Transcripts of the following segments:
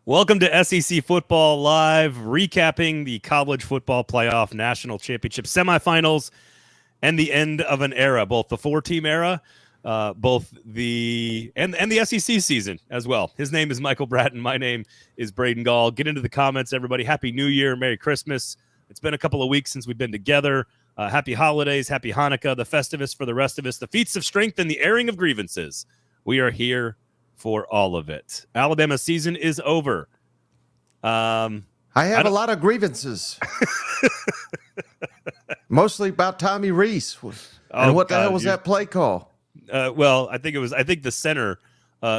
Welcome to SEC Football Live, recapping the college football playoff national championship semifinals and the end of an era, both the four-team era, both the and the SEC season as well. His name is Michael Bratton. My name is Braden Gall. Get into the comments, everybody. Happy New Year, Merry Christmas. It's been a couple of weeks since we've been together. Happy holidays, happy Hanukkah, the Festivus for the rest of us, the feats of strength and the airing of grievances. We are here for all of it. Alabama season is over. I have a lot of grievances. Mostly about Tommy Rees. And what the hell was that play call? Well, I think the center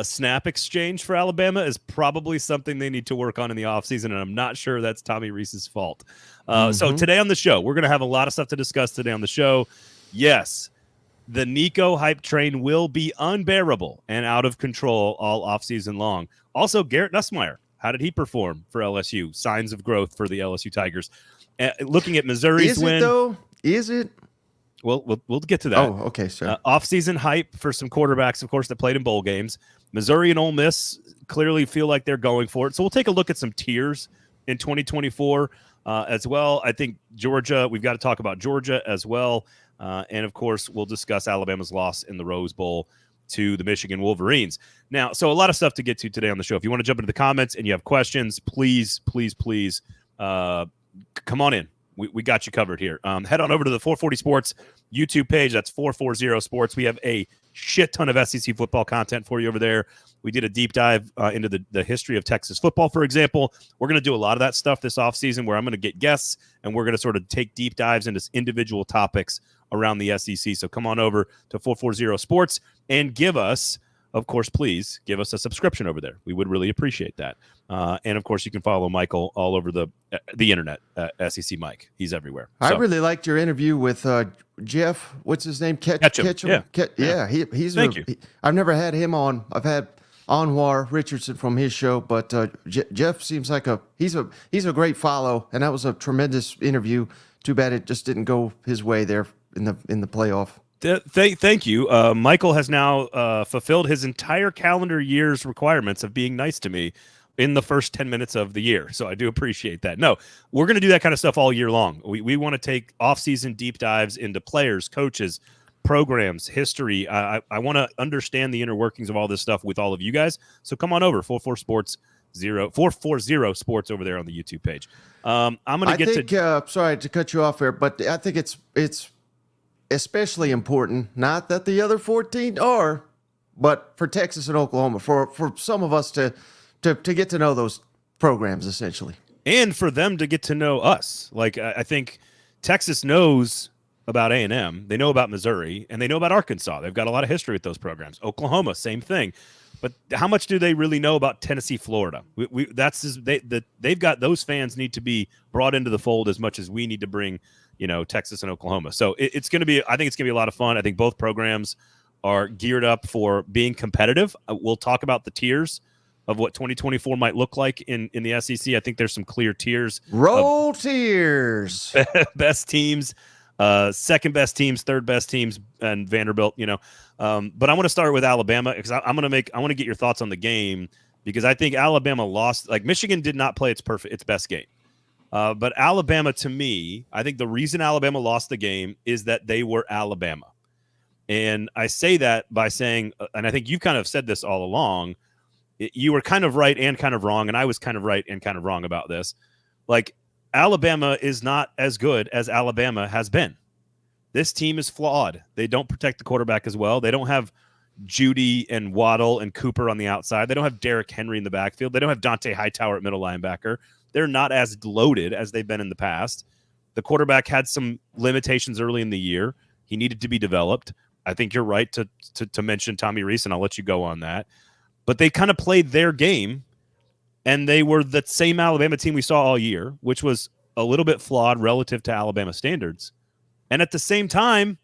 snap exchange for Alabama is probably something they need to work on in the offseason, and I'm not sure that's Tommy Rees's fault. So today on the show, we're going to have a lot of stuff to discuss today on the show. Yes, the Nico hype train will be unbearable and out of control all offseason long. Also, Garrett Nussmeier, how did he perform for LSU? Signs of growth for the LSU Tigers. Looking at Missouri's win. Is it, though? Is it? Well, we'll get to that. Oh, okay, sir. Offseason hype for some quarterbacks, of course, that played in bowl games. Missouri and Ole Miss clearly feel like they're going for it. So we'll take a look at some tiers in 2024 as well. I think Georgia, we've got to talk about Georgia as well. And, of course, we'll discuss Alabama's loss in the Rose Bowl to the Michigan Wolverines. Now, so a lot of stuff to get to today on the show. If you want to jump into the comments and you have questions, please come on in. We got you covered here. Head on over to the 440 Sports YouTube page. That's 440 Sports. We have a shit ton of SEC football content for you over there. We did a deep dive into the history of Texas football, for example. We're going to do a lot of that stuff this offseason where I'm going to get guests and we're going to sort of take deep dives into individual topics around the SEC. So come on over to 440 Sports and give us, of course, please give us a subscription over there. We would really appreciate that. And, of course, you can follow Michael all over the internet, SEC Mike. He's everywhere. So. I really liked your interview with Jeff. What's his name? Ketchum. Yeah. Thank you. I've never had him on. I've had Anwar Richardson from his show, but Jeff seems like he's a great follow, and that was a tremendous interview. Too bad it just didn't go his way there in the playoff. Thank you. Michael has now fulfilled his entire calendar year's requirements of being nice to me in the first 10 minutes of the year. So I do appreciate that. No, we're going to do that kind of stuff all year long. We want to take off-season deep dives into players, coaches, programs, history. I want to understand the inner workings of all this stuff with all of you guys. So come on over, 440 Sports over there on the YouTube page. I'm going to get to... sorry to cut you off here, but I think it's especially important, not that the other 14 are, but for Texas and Oklahoma, for some of us to get to know those programs, essentially. And for them to get to know us. Like, I think Texas knows about A&M, they know about Missouri, and they know about Arkansas. They've got a lot of history with those programs. Oklahoma, same thing. But how much do they really know about Tennessee, Florida? They've got those fans need to be brought into the fold as much as we need to bring Texas and Oklahoma. So it's going to be, I think it's going to be a lot of fun. I think both programs are geared up for being competitive. We'll talk about the tiers of what 2024 might look like in the SEC. I think there's some clear tiers. Roll tiers. Best teams, second best teams, third best teams, and Vanderbilt, But I want to start with Alabama because I want to get your thoughts on the game because I think Alabama lost. Like Michigan did not play its best game. But Alabama, to me, I think the reason Alabama lost the game is that they were Alabama. And I say that by saying, and I think you kind of said this all along, you were kind of right and kind of wrong, and I was kind of right and kind of wrong about this. Like, Alabama is not as good as Alabama has been. This team is flawed. They don't protect the quarterback as well. They don't have Judy and Waddle and Cooper on the outside. They don't have Derrick Henry in the backfield. They don't have Dante Hightower at middle linebacker. They're not as loaded as they've been in the past. The quarterback had some limitations early in the year. He needed to be developed. I think you're right to mention Tommy Rees, and I'll let you go on that. But they kind of played their game, and they were the same Alabama team we saw all year, which was a little bit flawed relative to Alabama standards. And at the same time,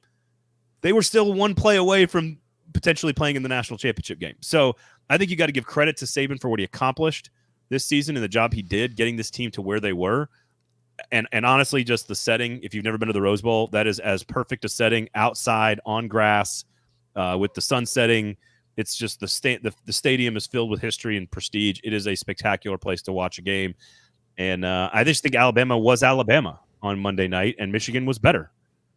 they were still one play away from potentially playing in the national championship game. So I think you got to give credit to Saban for what he accomplished this season and the job he did getting this team to where they were. And honestly, just the setting, if you've never been to the Rose Bowl, that is as perfect a setting outside on grass with the sun setting. It's just the stadium is filled with history and prestige. It is a spectacular place to watch a game. And I just think Alabama was Alabama on Monday night, and Michigan was better.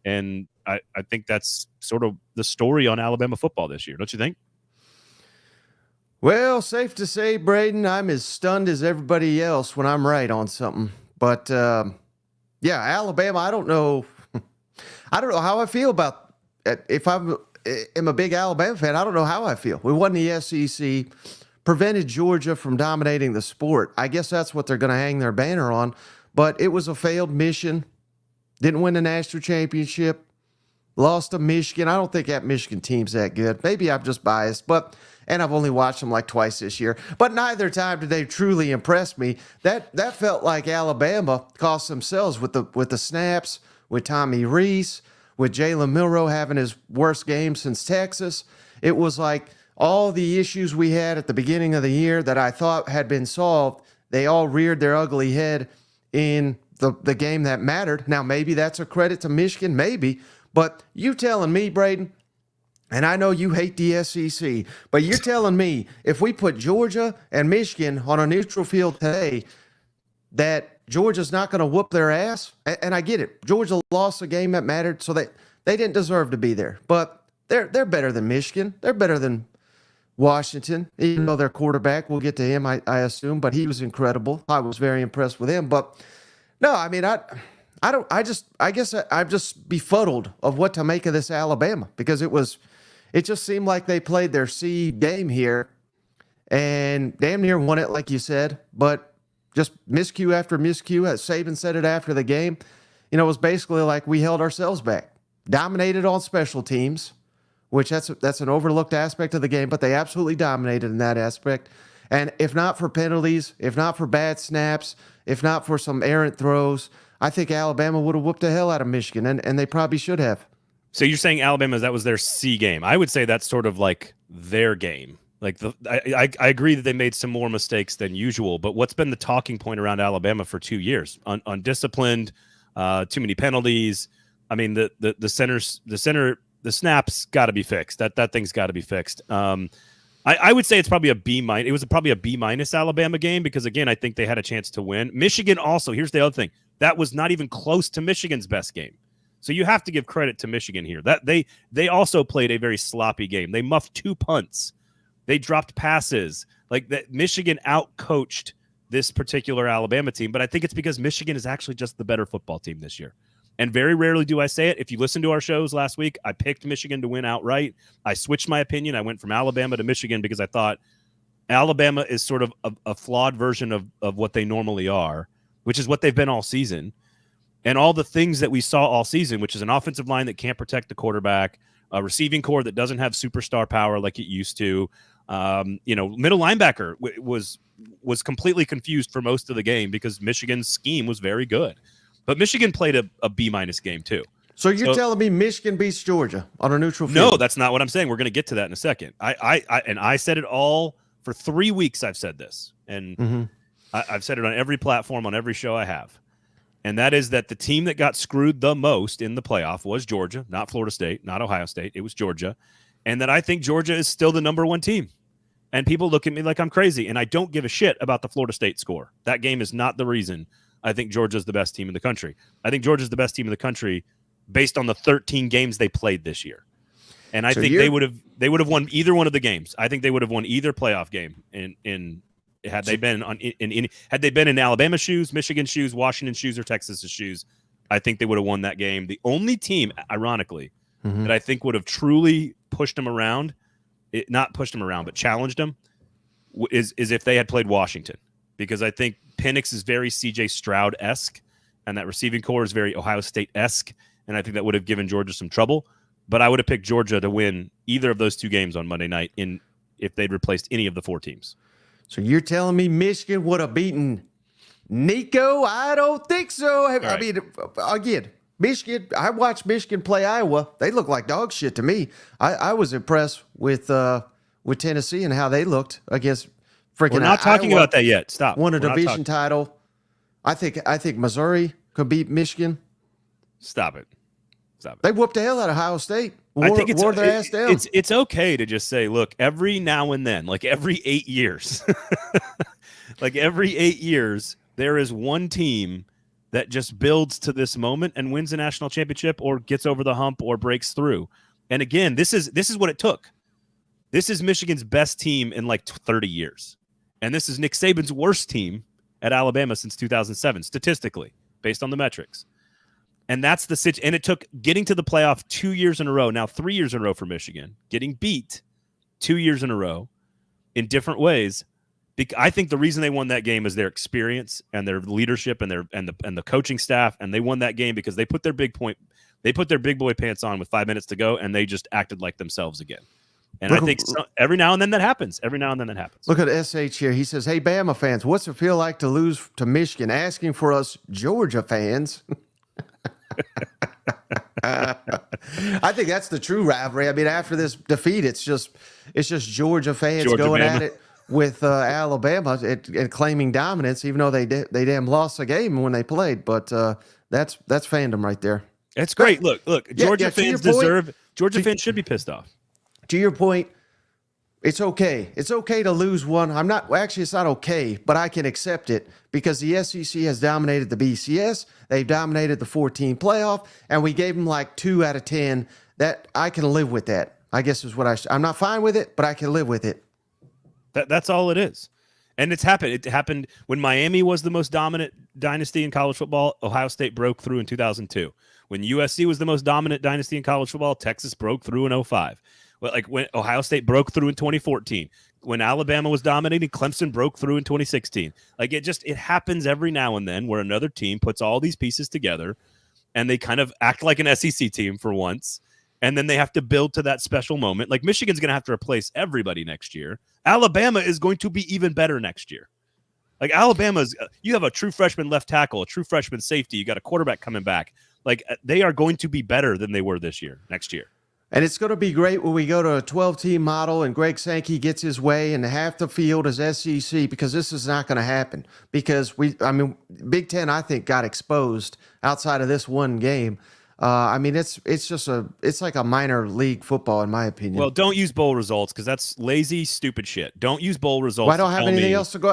And I think that's sort of the story on Alabama football this year. Don't you think? Well, safe to say, Braden, I'm as stunned as everybody else when I'm right on something. But, yeah, Alabama, I don't know. I don't know how I feel about it. If I'm a big Alabama fan, I don't know how I feel. We won the SEC, prevented Georgia from dominating the sport. I guess that's what they're going to hang their banner on. But it was a failed mission. Didn't win the national championship. Lost to Michigan. I don't think that Michigan team's that good. Maybe I'm just biased, and I've only watched them like twice this year. But neither time did they truly impress me. That felt like Alabama cost themselves with the snaps, with Tommy Rees, with Jalen Milroe having his worst game since Texas. It was like all the issues we had at the beginning of the year that I thought had been solved, they all reared their ugly head in the game that mattered. Now, maybe that's a credit to Michigan, maybe. But you telling me, Braden, and I know you hate the SEC, but you're telling me if we put Georgia and Michigan on a neutral field today, that Georgia's not going to whoop their ass? And I get it. Georgia lost a game that mattered, so they didn't deserve to be there. But they're better than Michigan. They're better than Washington, even though their quarterback, we'll get to him, I assume, but he was incredible. I was very impressed with him. But no, I mean, I guess I'm just befuddled of what to make of this Alabama, because it just seemed like they played their C game here and damn near won it, like you said, but just miscue after miscue. As Saban said it after the game, it was basically like we held ourselves back, dominated on special teams, which that's an overlooked aspect of the game, but they absolutely dominated in that aspect. And if not for penalties, if not for bad snaps, if not for some errant throws, I think Alabama would have whooped the hell out of Michigan, and they probably should have. So you're saying Alabama, that was their C game. I would say that's sort of like their game. Like I agree that they made some more mistakes than usual, but what's been the talking point around Alabama for 2 years? Undisciplined, too many penalties. I mean, the snaps got to be fixed. That thing's got to be fixed. I would say it's probably a B minus. It was probably a B minus Alabama game because, again, I think they had a chance to win. Michigan also, here's the other thing. That was not even close to Michigan's best game. So you have to give credit to Michigan here. That they also played a very sloppy game. They muffed 2 punts. They dropped passes. Like that, Michigan outcoached this particular Alabama team, but I think it's because Michigan is actually just the better football team this year. And very rarely do I say it. If you listen to our shows last week, I picked Michigan to win outright. I switched my opinion. I went from Alabama to Michigan because I thought Alabama is sort of a flawed version of what they normally are, which is what they've been all season. And all the things that we saw all season, which is an offensive line that can't protect the quarterback, a receiving core that doesn't have superstar power like it used to. Middle linebacker was completely confused for most of the game because Michigan's scheme was very good. But Michigan played a B-minus game too. So you're telling me Michigan beats Georgia on a neutral field? No, that's not what I'm saying. We're going to get to that in a second. I said it all for 3 weeks. I've said this, and I've said it on every platform, on every show I have. And that is that the team that got screwed the most in the playoff was Georgia, not Florida State, not Ohio State. It was Georgia. And that I think Georgia is still the number one team. And people look at me like I'm crazy. And I don't give a shit about the Florida State score. That game is not the reason I think Georgia's the best team in the country. I think Georgia's the best team in the country based on the 13 games they played this year. And I think they would have won either one of the games. I think they would have won either playoff game had they been in Alabama shoes, Michigan shoes, Washington shoes, or Texas shoes. I think they would have won that game. The only team, ironically, that I think would have truly pushed them around, not pushed them around, but challenged them, is if they had played Washington. Because I think Penix is very C.J. Stroud-esque, and that receiving core is very Ohio State-esque, and I think that would have given Georgia some trouble. But I would have picked Georgia to win either of those 2 games on Monday night if they'd replaced any of the 4 teams. So you're telling me Michigan would have beaten Nico? I don't think so. Right. I mean, again, Michigan, I watched Michigan play Iowa. They look like dog shit to me. I was impressed with Tennessee and how they looked against freaking We're not talking Iowa. About that yet. Stop. Won a division title. I think Missouri could beat Michigan. Stop it. Stop it. They whooped the hell out of Ohio State. I think wore their ass down. It's okay to just say, look, every now and then, like every 8 years, like every 8 years, there is one team that just builds to this moment and wins a national championship or gets over the hump or breaks through. And again, this is what it took. This is Michigan's best team in like 30 years. And this is Nick Saban's worst team at Alabama since 2007, statistically, based on the metrics. And that's the situation. And it took getting to the playoff 2 years in a row, now 3 years in a row for Michigan, getting beat 2 years in a row in different ways. I think the reason they won that game is their experience and their leadership and the coaching staff. And they won that game because they put their big boy pants on with 5 minutes to go, and they just acted like themselves again. And I think every now and then that happens. Look at SH here. He says, hey, Bama fans, what's it feel like to lose to Michigan? Asking for us Georgia fans. I think that's the true rivalry. I mean, after this defeat, it's just Georgia fans going at it with Alabama and claiming dominance, even though they damn lost a game when they played. But that's fandom right there. It's great. Look, Georgia fans deserve. Georgia fans should be pissed off. To your point, it's okay. It's okay to lose one. It's not okay, but I can accept it because the SEC has dominated the BCS. They've dominated the 14 playoff, and we gave them like 2 out of 10. That I can live with that, I guess is what I'm not fine with it, but I can live with it. That's all it is. And it's happened. It happened when Miami was the most dominant dynasty in college football. Ohio State broke through in 2002. When USC was the most dominant dynasty in college football, Texas broke through in 2005. Well, like when Ohio State broke through in 2014, when Alabama was dominating, Clemson broke through in 2016. Like it happens every now and then where another team puts all these pieces together and they kind of act like an SEC team for once. And then they have to build to that special moment. Like Michigan's going to have to replace everybody next year. Alabama is going to be even better next year. Like you have a true freshman left tackle, a true freshman safety. You got a quarterback coming back. Like they are going to be better than they were next year. And it's going to be great when we go to a 12-team model and Greg Sankey gets his way and half the field is SEC, because this is not going to happen. Because Big Ten, I think, got exposed outside of this one game. It's like a minor league football, in my opinion. Well, don't use bowl results because that's lazy, stupid shit. Don't use bowl results. Well, I don't have anything else to go.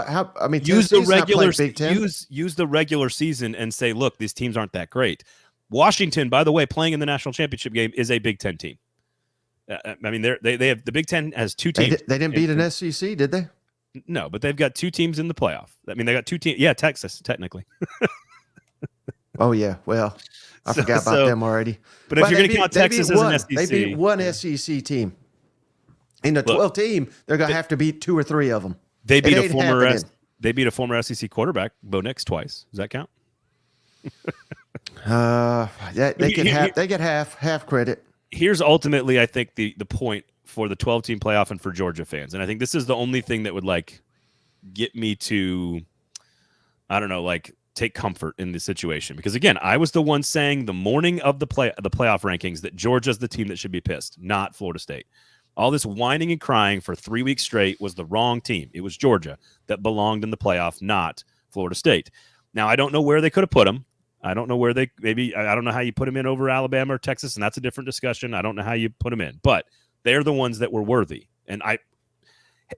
Use the regular Big Ten. Use the regular season and say, look, these teams aren't that great. Washington, by the way, playing in the national championship game is a Big Ten team. They have the Big Ten has 2 teams. They didn't beat an SEC, did they? No, but they've got 2 teams in the playoff. They got 2 teams. Yeah, Texas, technically. Oh, yeah. Well, I forgot about them already. But if you're going to count Texas as an SEC. They beat one SEC team. In the 12 team, they're going to have to beat 2 or 3 of them. They beat a former SEC quarterback, Bo Nix, twice. Does that count? They get half credit. Here's ultimately, I think, the point for the 12-team playoff and for Georgia fans. And I think this is the only thing that would get me to, I don't know, take comfort in the situation. Because again, I was the one saying the morning of the playoff rankings that Georgia's the team that should be pissed, not Florida State. All this whining and crying for 3 weeks straight was the wrong team. It was Georgia that belonged in the playoff, not Florida State. Now, I don't know where they could have put them. I don't know where I don't know how you put them in over Alabama or Texas, and that's a different discussion. I don't know how you put them in, but they're the ones that were worthy. And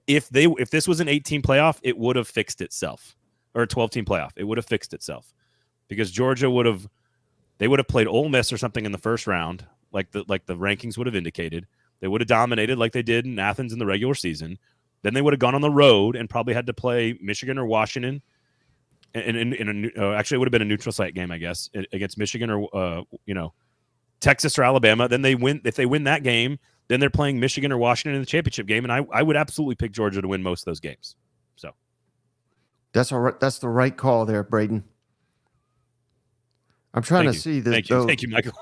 if this was an 18 playoff, it would have fixed itself, or a 12-team playoff. It would have fixed itself because Georgia would have played Ole Miss or something in the first round, like the rankings would have indicated. They would have dominated like they did in Athens in the regular season. Then they would have gone on the road and probably had to play Michigan or Washington. Actually, it would have been a neutral site game, I guess, against Michigan or Texas or Alabama. Then if they win that game, then they're playing Michigan or Washington in the championship game, and I would absolutely pick Georgia to win most of those games. So that's all right. That's the right call there, Braden. I'm trying to see this. Thank you, Michael.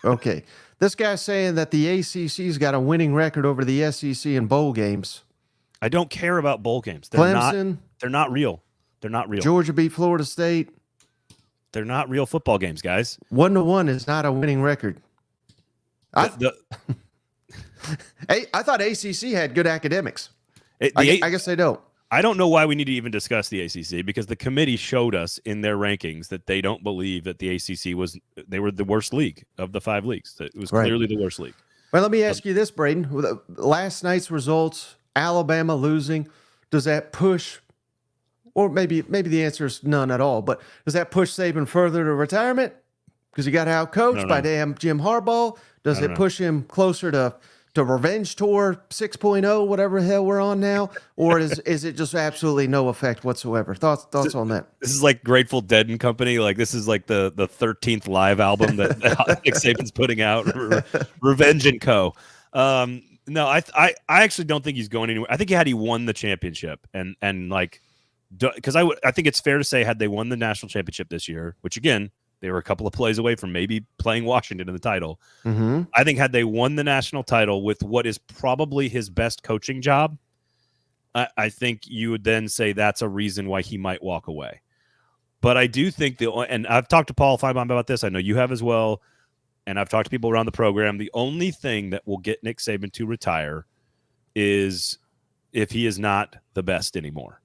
Okay, this guy's saying that the ACC's got a winning record over the SEC in bowl games. I don't care about bowl games. Clemson. They're not real. They're not real. Georgia beat Florida State. They're not real football games, guys. 1-1 is not a winning record. I thought ACC had good academics. I guess they don't. I don't know why we need to even discuss the ACC, because the committee showed us in their rankings that they don't believe that the ACC they were the worst league of the 5 leagues. It was clearly the worst league. Well, let me ask you this, Braden. Last night's results, Alabama losing, does that push, or maybe the answer is none at all, but does that push Saban further to retirement because he got out-coached by damn Jim Harbaugh? Does it push him closer to Revenge Tour 6.0, whatever the hell we're on now? Or is it just absolutely no effect whatsoever? Thoughts on that? This is like Grateful Dead and Company. Like, this is like the 13th live album that Nick Saban's putting out, Revenge and Co. No, I actually don't think he's going anywhere. I think had he won the championship and like, because I think it's fair to say, had they won the national championship this year, which again, they were a couple of plays away from maybe playing Washington in the title. Mm-hmm. I think had they won the national title with what is probably his best coaching job, I think you would then say that's a reason why he might walk away. But I do think and I've talked to Paul Feinbaum about this. I know you have as well. And I've talked to people around the program. The only thing that will get Nick Saban to retire is if he is not the best anymore.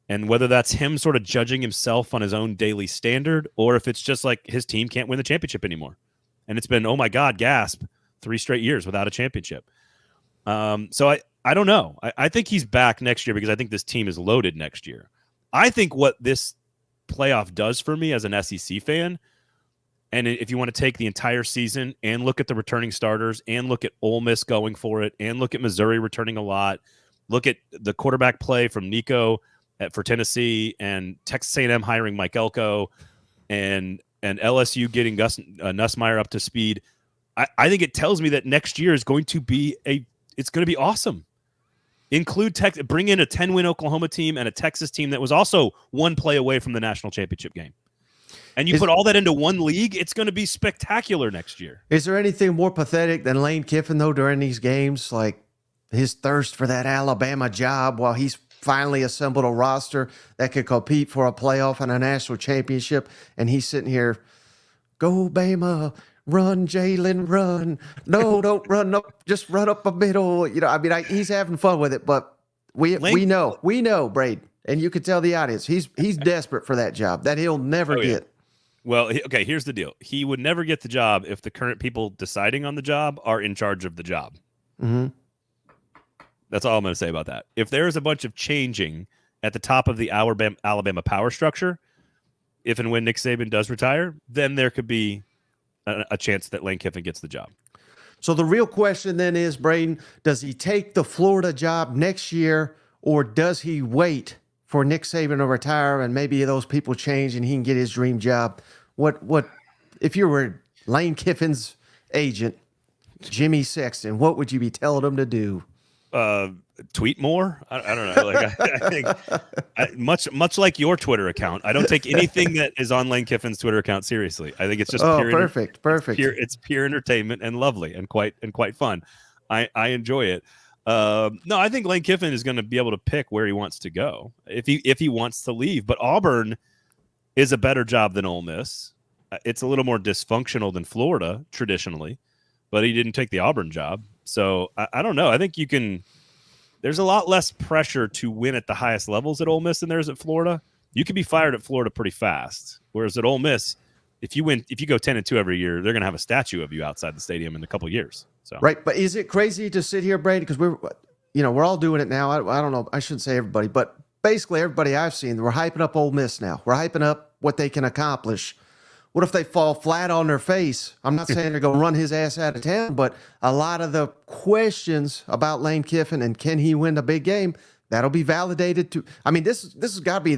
And whether that's him sort of judging himself on his own daily standard, or if it's just like his team can't win the championship anymore. And it's been, oh my God, gasp, 3 straight years without a championship. So I don't know. I think he's back next year because I think this team is loaded next year. I think what this playoff does for me as an SEC fan, and if you want to take the entire season and look at the returning starters and look at Ole Miss going for it and look at Missouri returning a lot, look at the quarterback play from Nico for Tennessee, and Texas A&M hiring Mike Elko, and LSU getting Nussmeier up to speed. I think it tells me that next year is going to be it's going to be awesome. Bring in a 10-win Oklahoma team and a Texas team that was also 1 play away from the national championship game. And you put all that into one league, it's going to be spectacular next year. Is there anything more pathetic than Lane Kiffin, though, during these games? Like his thirst for that Alabama job while he's finally assembled a roster that could compete for a playoff and a national championship, and he's sitting here, go Bama, run Jalen, run. No, don't run up, just run up the middle. You know, I mean, he's having fun with it, but we know, Braden, and you can tell the audience, he's desperate for that job that he'll never get. Well, okay, here's the deal. He would never get the job if the current people deciding on the job are in charge of the job. Mm-hmm. That's all I'm going to say about that. If there's a bunch of changing at the top of the Alabama power structure, if and when Nick Saban does retire, then there could be a chance that Lane Kiffin gets the job. So the real question then is, Braden, does he take the Florida job next year, or does he wait for Nick Saban to retire and maybe those people change and he can get his dream job? What if you were Lane Kiffin's agent, Jimmy Sexton, what would you be telling him to do? Tweet more. I don't know. Like I think much like your Twitter account, I don't take anything that is on Lane Kiffin's Twitter account seriously. I think it's just perfect. It's pure entertainment and lovely and quite fun. I enjoy it. No, I think Lane Kiffin is going to be able to pick where he wants to go if he wants to leave. But Auburn is a better job than Ole Miss. It's a little more dysfunctional than Florida traditionally, but he didn't take the Auburn job. So I don't know. I think there's a lot less pressure to win at the highest levels at Ole Miss than there is at Florida. You can be fired at Florida pretty fast. Whereas at Ole Miss, if you go 10-2 every year, they're going to have a statue of you outside the stadium in a couple of years. So right. But is it crazy to sit here, Brady? Because we're all doing it now. I don't know. I shouldn't say everybody, but basically everybody I've seen, we're hyping up Ole Miss now. We're hyping up what they can accomplish. What if they fall flat on their face? I'm not saying they're going to run his ass out of town, but a lot of the questions about Lane Kiffin and can he win the big game, that'll be validated too. I mean, this has got to be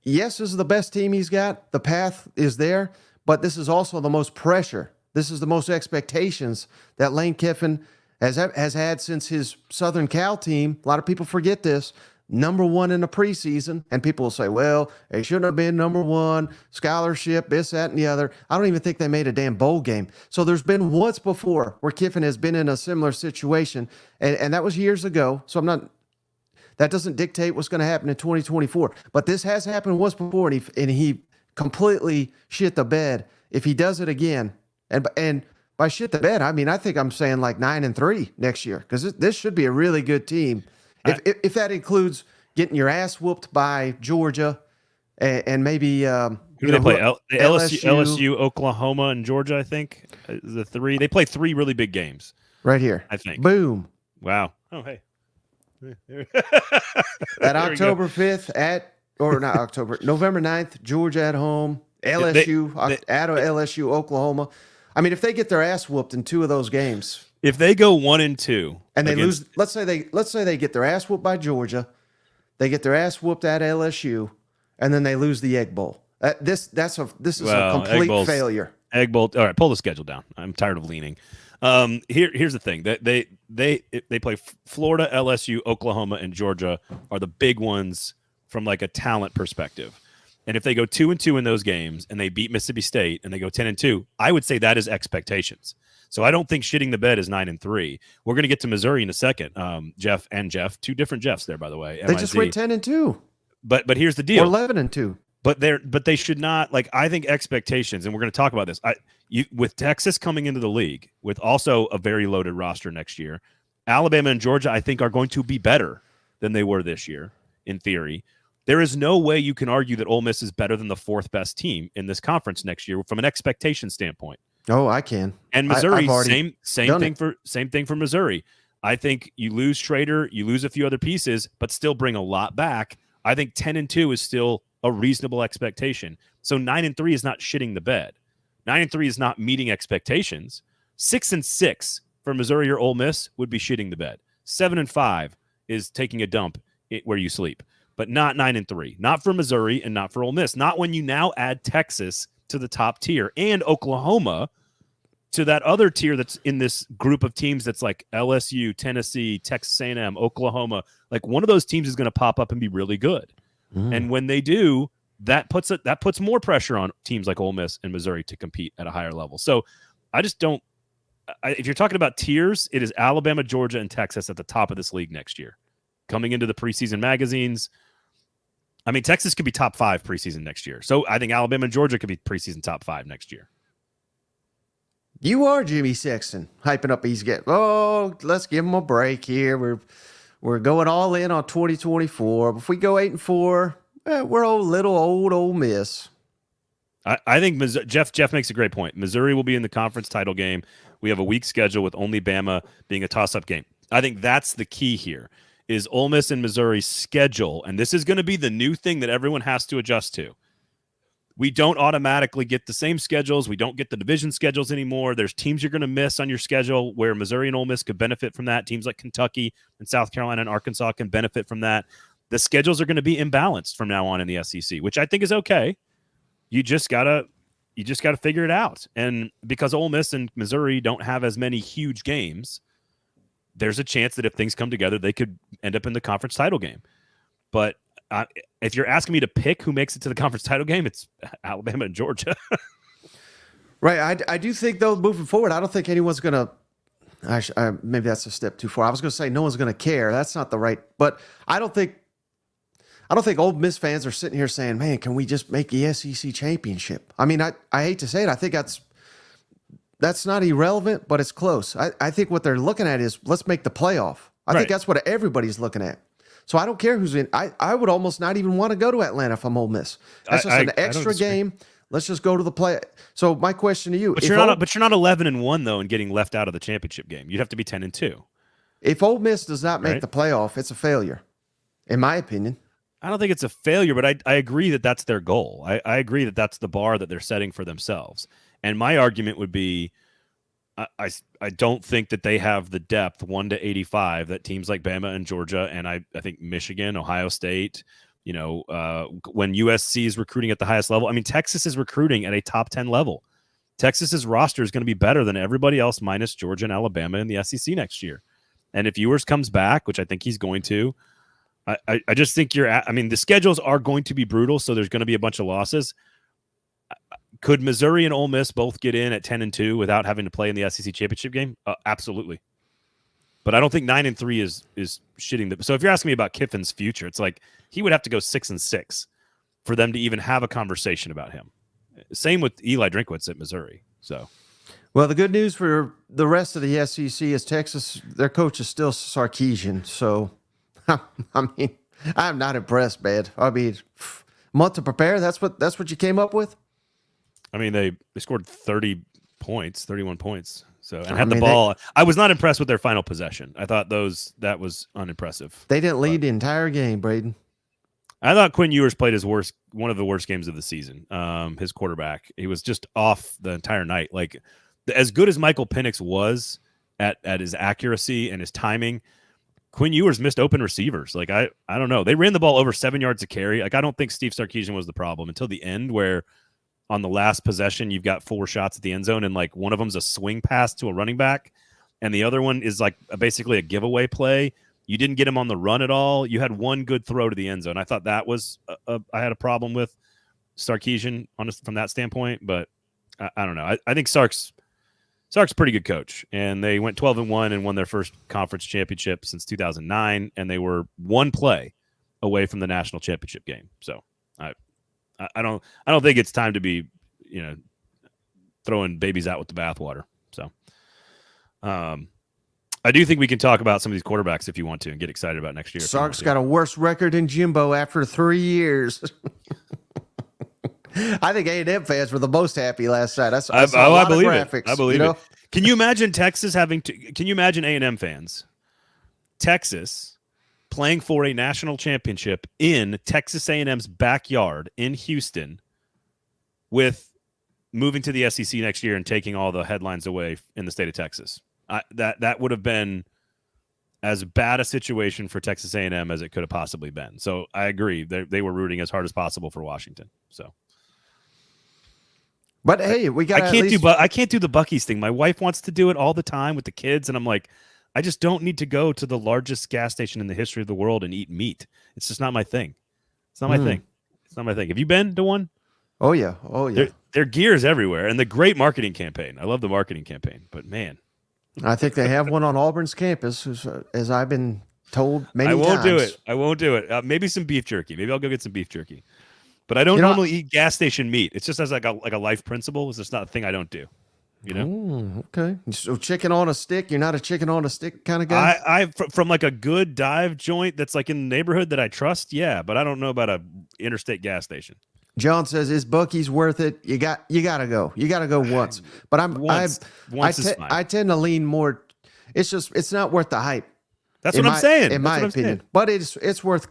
this is the best team he's got. The path is there, but this is also the most pressure. This is the most expectations that Lane Kiffin has had since his Southern Cal team. A lot of people forget this. #1 in the preseason, and people will say, well, they shouldn't have been #1, scholarship, this, that, and the other. I don't even think they made a damn bowl game. So there's been once before where Kiffin has been in a similar situation, and that was years ago. So that doesn't dictate what's going to happen in 2024. But this has happened once before, and he completely shit the bed. If he does it again, and by shit the bed, I mean, I think I'm saying like 9-3 next year, because this should be a really good team. If that includes getting your ass whooped by Georgia, and maybe who do they play? LSU, Oklahoma, and Georgia. I think the three. They play 3 really big games right here. I think. Boom. Wow. Oh, hey. At October 5th November 9th, Georgia at home, LSU at LSU, Oklahoma. I mean, if they get their ass whooped in 2 of those games, if they go 1-2 and they lose, let's say they get their ass whooped by Georgia, they get their ass whooped at LSU, and then they lose the Egg Bowl. This is a complete failure. Egg Bowl. All right, pull the schedule down. I'm tired of leaning. Here's the thing. They play Florida, LSU, Oklahoma, and Georgia are the big ones from like a talent perspective. And if they go 2-2 in those games and they beat Mississippi State and they go 10-2, I would say that is expectations. So I don't think shitting the bed is 9-3. We're going to get to Missouri in a second. Jeff, 2 different Jeffs there, by the way. They just went 10-2. But here's the deal. Or 11-2. But they should not, like, I think expectations, and we're going to talk about this. With Texas coming into the league with also a very loaded roster next year, Alabama and Georgia, I think, are going to be better than they were this year, in theory. There is no way you can argue that Ole Miss is better than the 4th best team in this conference next year from an expectation standpoint. Oh, I can. And Missouri, same thing for Missouri. I think you lose Schrader, you lose a few other pieces, but still bring a lot back. I think 10-2 is still a reasonable expectation. So 9-3 is not shitting the bed. 9-3 is not meeting expectations. 6-6 for Missouri or Ole Miss would be shitting the bed. 7-5 is taking a dump where you sleep, but not 9-3. Not for Missouri and not for Ole Miss. Not when you now add Texas to the top tier and Oklahoma to that other tier that's in this group of teams that's like LSU, Tennessee, Texas A&M, Oklahoma. Like one of those teams is going to pop up and be really good. And when they do, that puts more pressure on teams like Ole Miss and Missouri to compete at a higher level. So I just don't. If you're talking about tiers, it is Alabama, Georgia, and Texas at the top of this league next year. Coming into the preseason magazines, I mean, Texas could be top 5 preseason next year. So I think Alabama and Georgia could be preseason top 5 next year. You are Jimmy Sexton hyping up these guys. Oh, let's give them a break here. We're going all in on 2024. If we go 8-4, we're a little old Ole Miss. I think Jeff makes a great point. Missouri will be in the conference title game. We have a weak schedule with only Bama being a toss-up game. I think that's the key here is Ole Miss and Missouri's schedule, and this is going to be the new thing that everyone has to adjust to. We don't automatically get the same schedules. We don't get the division schedules anymore. There's teams you're going to miss on your schedule where Missouri and Ole Miss could benefit from that. Teams like Kentucky and South Carolina and Arkansas can benefit from that. The schedules are going to be imbalanced from now on in the SEC, which I think is okay. You just gotta figure it out. And because Ole Miss and Missouri don't have as many huge games, there's a chance that if things come together, they could end up in the conference title game. But if you're asking me to pick who makes it to the conference title game, it's Alabama and Georgia. Right. I do think, though, moving forward, I don't think anyone's going to – maybe that's a step too far. I was going to say no one's going to care. That's not the right – but I don't think Ole Miss fans are sitting here saying, man, can we just make the SEC championship? I mean, I hate to say it. I think that's not irrelevant, but it's close. I think what they're looking at is let's make the playoff. I think that's what everybody's looking at. So I don't care who's in. I would almost not even want to go to Atlanta if I'm Ole Miss. That's just an extra game. Let's just go to the play. So my question to you: But you're not 11-1 though, and getting left out of the championship game. You'd have to be 10-2. If Ole Miss does not make the playoff, it's a failure, in my opinion. I don't think it's a failure, but I agree that that's their goal. I agree that that's the bar that they're setting for themselves. And my argument would be, I don't think that they have the depth 1-85 that teams like Bama and Georgia and I think Michigan, Ohio State, when USC is recruiting at the highest level. I mean, Texas is recruiting at a top 10 level. Texas's roster is going to be better than everybody else minus Georgia and Alabama in the SEC next year. And if Ewers comes back, which I think he's going to, I just think the schedules are going to be brutal, so there's going to be a bunch of losses. Could Missouri and Ole Miss both get in at 10-2 without having to play in the SEC championship game? Absolutely. But I don't think 9-3 is shitting the. So if you're asking me about Kiffin's future, it's like he would have to go 6-6 for them to even have a conversation about him. Same with Eli Drinkwitz at Missouri. So, well, the good news for the rest of the SEC is Texas. Their coach is still Sarkisian. So, I mean, I'm not impressed, man. I mean, month to prepare. That's what you came up with. I mean, they scored 30 points, 31 points. So and had the ball. I was not impressed with their final possession. I thought that was unimpressive. They didn't lead the entire game, Braden. I thought Quinn Ewers played one of the worst games of the season. His quarterback, he was just off the entire night. Like as good as Michael Penix was at his accuracy and his timing, Quinn Ewers missed open receivers. Like I don't know. They ran the ball over 7 yards a carry. Like I don't think Steve Sarkisian was the problem until the end, where on the last possession you've got 4 shots at the end zone, and like one of them's a swing pass to a running back, and the other one is like basically a giveaway play. You didn't get him on the run at all. You had one good throw to the end zone. I thought that was I had a problem with Sarkisian from that standpoint, but I don't know. I think Sark's a pretty good coach, and they went 12-1 and won their first conference championship since 2009, and they were one play away from the national championship game. So I don't think it's time to be throwing babies out with the bathwater. So I do think we can talk about some of these quarterbacks if you want to and get excited about next year. Sark's got a worse record than Jimbo after 3 years. I think A&M fans were the most happy last night. I believe it. I believe it. Can you imagine Texas can you imagine A&M fans, Texas, playing for a national championship in Texas A&M's backyard in Houston, with moving to the SEC next year and taking all the headlines away in the state of Texas? That would have been as bad a situation for Texas A&M as it could have possibly been. So I agree. They were rooting as hard as possible for Washington. So, but hey, I can't do the Buc-ee's thing. My wife wants to do it all the time with the kids, and I'm like, I just don't need to go to the largest gas station in the history of the world and eat meat. It's just not my thing. It's not my thing. It's not my thing. Have you been to one? Oh yeah. Their gear's everywhere, and the great marketing campaign. I love the marketing campaign, but man. I think they have one on Auburn's campus, as I've been told many times. I won't do it. Maybe some beef jerky. Maybe I'll go get some beef jerky. But I don't normally eat gas station meat. It's just as like a life principle. It's just not a thing I don't do. Okay. So chicken on a stick. You're not a chicken on a stick kind of guy? I from like a good dive joint that's like in the neighborhood that I trust, yeah. But I don't know about a interstate gas station. John says, "Is Buc-ee's worth it? You gotta go. You gotta go once." But I tend to lean more. It's not worth the hype. That's what I'm saying. In my opinion, but it's worth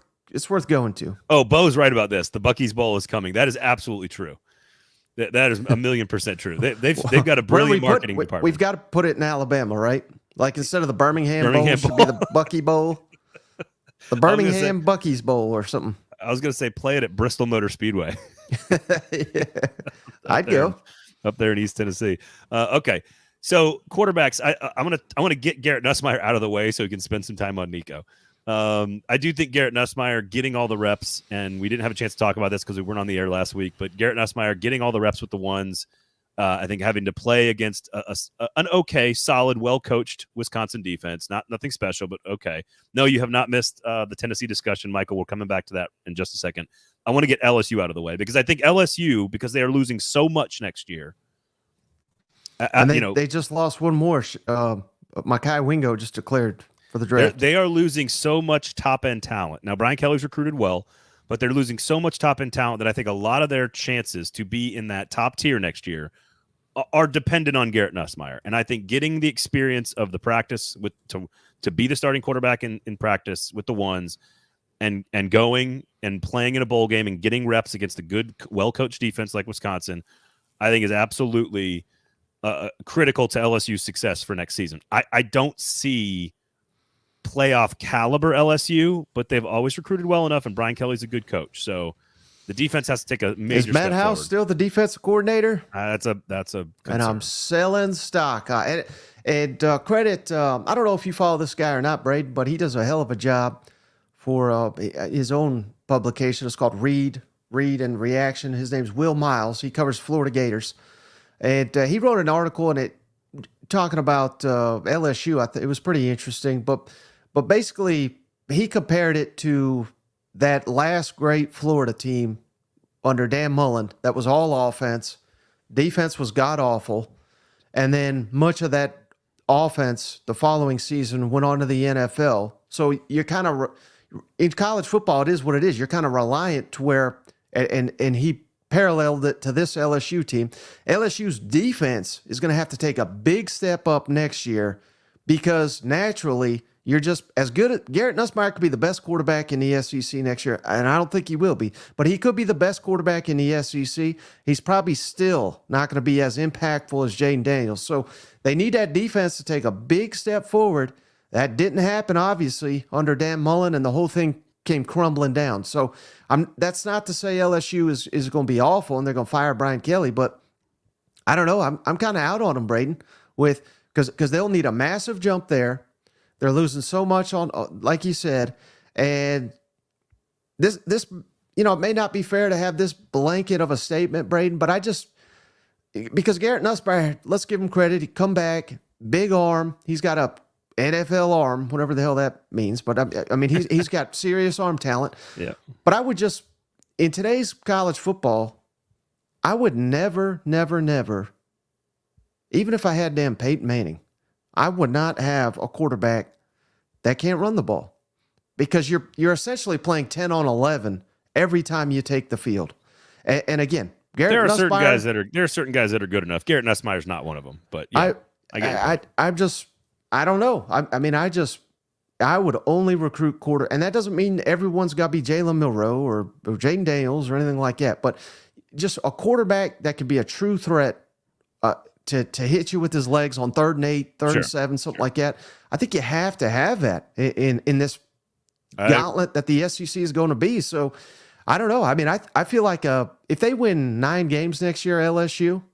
going to. Oh, Bo's right about this. The Buc-ee's Bowl is coming. That is absolutely true. That is 1,000,000% true. They've got a brilliant marketing department. We've got to put it in Alabama, right? Like instead of the Birmingham Bowl, it should be the Buc-ee Bowl, the Birmingham Buc-ee's Bowl or something. I was going to say play it at Bristol Motor Speedway. Yeah. I'd go up there in East Tennessee. Okay, so quarterbacks. I want to get Garrett Nussmeier out of the way so he can spend some time on Nico. I do think Garrett Nussmeier getting all the reps, and we didn't have a chance to talk about this because we weren't on the air last week. But Garrett Nussmeier getting all the reps with the ones. I think having to play against an okay, solid, well-coached Wisconsin defense. Nothing special, but okay. No, you have not missed the Tennessee discussion, Michael. We're coming back to that in just a second. I want to get LSU out of the way because I think LSU, because they are losing so much next year. And they just lost one more. Mekhi Wingo just declared for the draft. They are losing so much top-end talent. Now, Brian Kelly's recruited well, but they're losing so much top-end talent that I think a lot of their chances to be in that top tier next year are dependent on Garrett Nussmeier. And I think getting the experience of the practice to be the starting quarterback in practice with the ones and going and playing in a bowl game and getting reps against a good, well-coached defense like Wisconsin, I think is absolutely critical to LSU's success for next season. I don't see playoff caliber LSU, but they've always recruited well enough, and Brian Kelly's a good coach. So the defense has to take a major step forward. Is Matt House still the defensive coordinator? That's a concern. And I'm selling stock. And credit, I don't know if you follow this guy or not, Braden, but he does a hell of a job for his own publication. It's called Read and Reaction. His name's Will Miles. He covers Florida Gators. And he wrote an article in it talking about LSU. It was pretty interesting. But basically, he compared it to that last great Florida team under Dan Mullen that was all offense. Defense was god-awful. And then much of that offense the following season went on to the NFL. So you're kind of in college football, it is what it is. You're kind of reliant to where, and he paralleled it to this LSU team. LSU's defense is going to have to take a big step up next year because naturally you're just as good. Garrett Nussmeier could be the best quarterback in the SEC next year, and I don't think he will be, but he could be the best quarterback in the SEC. He's probably still not going to be as impactful as Jayden Daniels. So they need that defense to take a big step forward. That didn't happen, obviously, under Dan Mullen, and the whole thing came crumbling down. So that's not to say LSU is going to be awful and they're going to fire Brian Kelly, but I don't know. I'm kind of out on them, Braden, because they'll need a massive jump there. They're losing so much on, like you said, and this it may not be fair to have this blanket of a statement, Braden, but because Garrett Nussmeier, let's give him credit. He come back, big arm. He's got a NFL arm, whatever the hell that means. But I mean, he's got serious arm talent. Yeah. But I would just, in today's college football, I would never, even if I had damn Peyton Manning, I would not have a quarterback that can't run the ball because you're essentially playing 10 on 11 every time you take the field. And again, there are certain guys that are good enough. Garrett Nussmeier's not one of them. But yeah, I don't know. I would only recruit quarter, and that doesn't mean everyone's got to be Jalen Milroe or Jayden Daniels or anything like that, but just a quarterback that could be a true threat to hit you with his legs on 3rd and 8, 3rd and 7, something like that. I think you have to have that in this gauntlet that the SEC is going to be. So I don't know. I mean, I feel like if they win 9 games next year, LSU,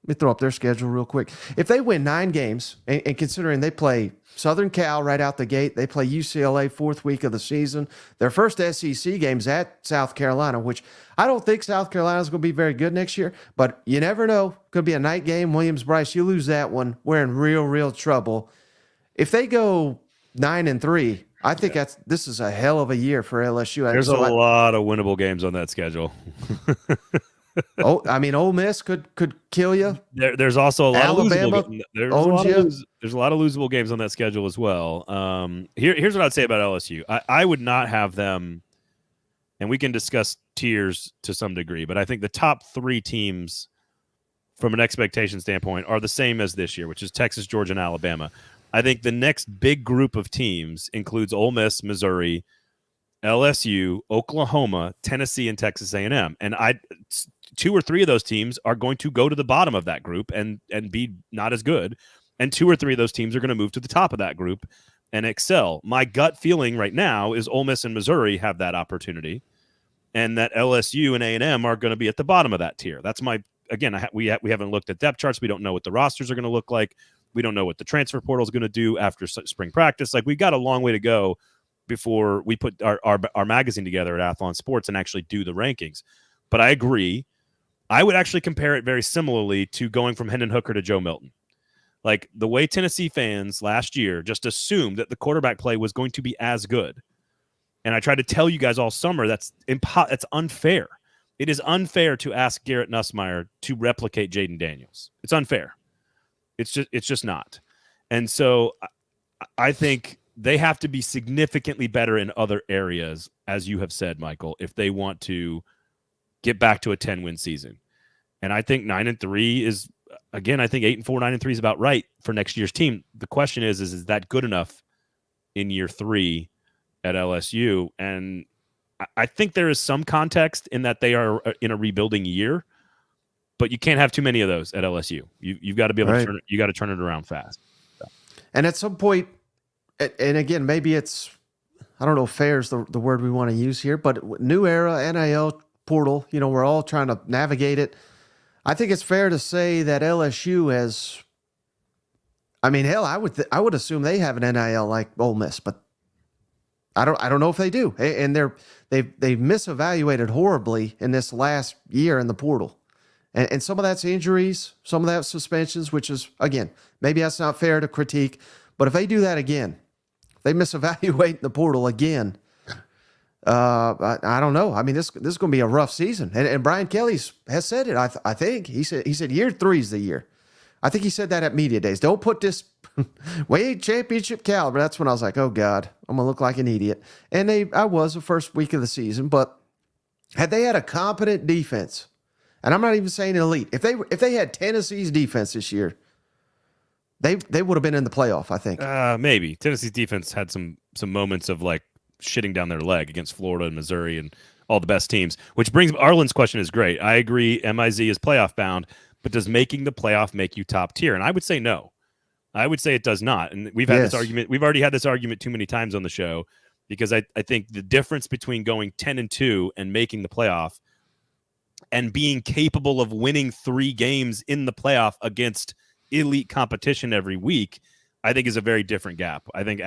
let me throw up their schedule real quick. If they win 9 games, and considering they play Southern Cal right out the gate, they play UCLA 4th week of the season. Their first SEC game's at South Carolina, which I don't think South Carolina's going to be very good next year, but you never know. Could be a night game. Williams-Brice, you lose that one, we're in real trouble. If they go 9-3, I think this is a hell of a year for LSU. There's a lot of winnable games on that schedule. I mean, Ole Miss could kill you. There's also a lot Alabama of losable. There's a lot of losable games on that schedule as well. Here's what I'd say about LSU. I would not have them, and we can discuss tiers to some degree, but I think the top 3 teams from an expectation standpoint are the same as this year, which is Texas, Georgia, and Alabama. I think the next big group of teams includes Ole Miss, Missouri, LSU, Oklahoma, Tennessee, and Texas A&M. And 2 or 3 of those teams are going to go to the bottom of that group and be not as good. And 2 or 3 of those teams are going to move to the top of that group and excel. My gut feeling right now is Ole Miss and Missouri have that opportunity, and that LSU and A&M are going to be at the bottom of that tier. That's we haven't looked at depth charts. We don't know what the rosters are going to look like. We don't know what the transfer portal is going to do after spring practice. Like, we've got a long way to go before we put our magazine together at Athlon Sports and actually do the rankings. But I agree. I would actually compare it very similarly to going from Hendon Hooker to Joe Milton. Like, the way Tennessee fans last year just assumed that the quarterback play was going to be as good. And I tried to tell you guys all summer that's unfair. It is unfair to ask Garrett Nussmeier to replicate Jayden Daniels. It's unfair. It's just not. And so I think they have to be significantly better in other areas, as you have said, Michael, if they want to get back to a 10-win season. And I think 9-3 is, again, I think 8-4, 9-3 is about right for next year's team. The question is that good enough in year 3 at LSU? And I think there is some context in that they are in a rebuilding year, but you can't have too many of those at LSU. You've got to be able to turn it around fast. So. And at some point, and again, maybe it's, I don't know if fair is the word we want to use here, but new era, NIL portal, we're all trying to navigate it. I think it's fair to say that LSU has, I mean, hell, I would assume they have an NIL like Ole Miss, but I don't know if they do. And they've misevaluated horribly in this last year in the portal. And some of that's injuries, some of that's suspensions, which is, again, maybe that's not fair to critique. But if they do that again, if they misevaluate the portal again, I don't know. I mean, this is going to be a rough season. And Brian Kelly has said it, I think. He said year 3 is the year. I think he said that at media days. Don't put this we ain't championship caliber. That's when I was like, oh God, I'm gonna look like an idiot. And I was the first week of the season, but had they had a competent defense, and I'm not even saying elite, if they had Tennessee's defense this year, they would have been in the playoff, I think. Maybe. Tennessee's defense had some moments of like shitting down their leg against Florida and Missouri and all the best teams, which brings Arlen's question is great. I agree. MIZ is playoff bound, but does making the playoff make you top tier? And I would say no. I would say it does not. And we've had this argument. We've already had this argument too many times on the show because I think the difference between going 10-2 and making the playoff and being capable of winning 3 games in the playoff against elite competition every week, I think is a very different gap. I think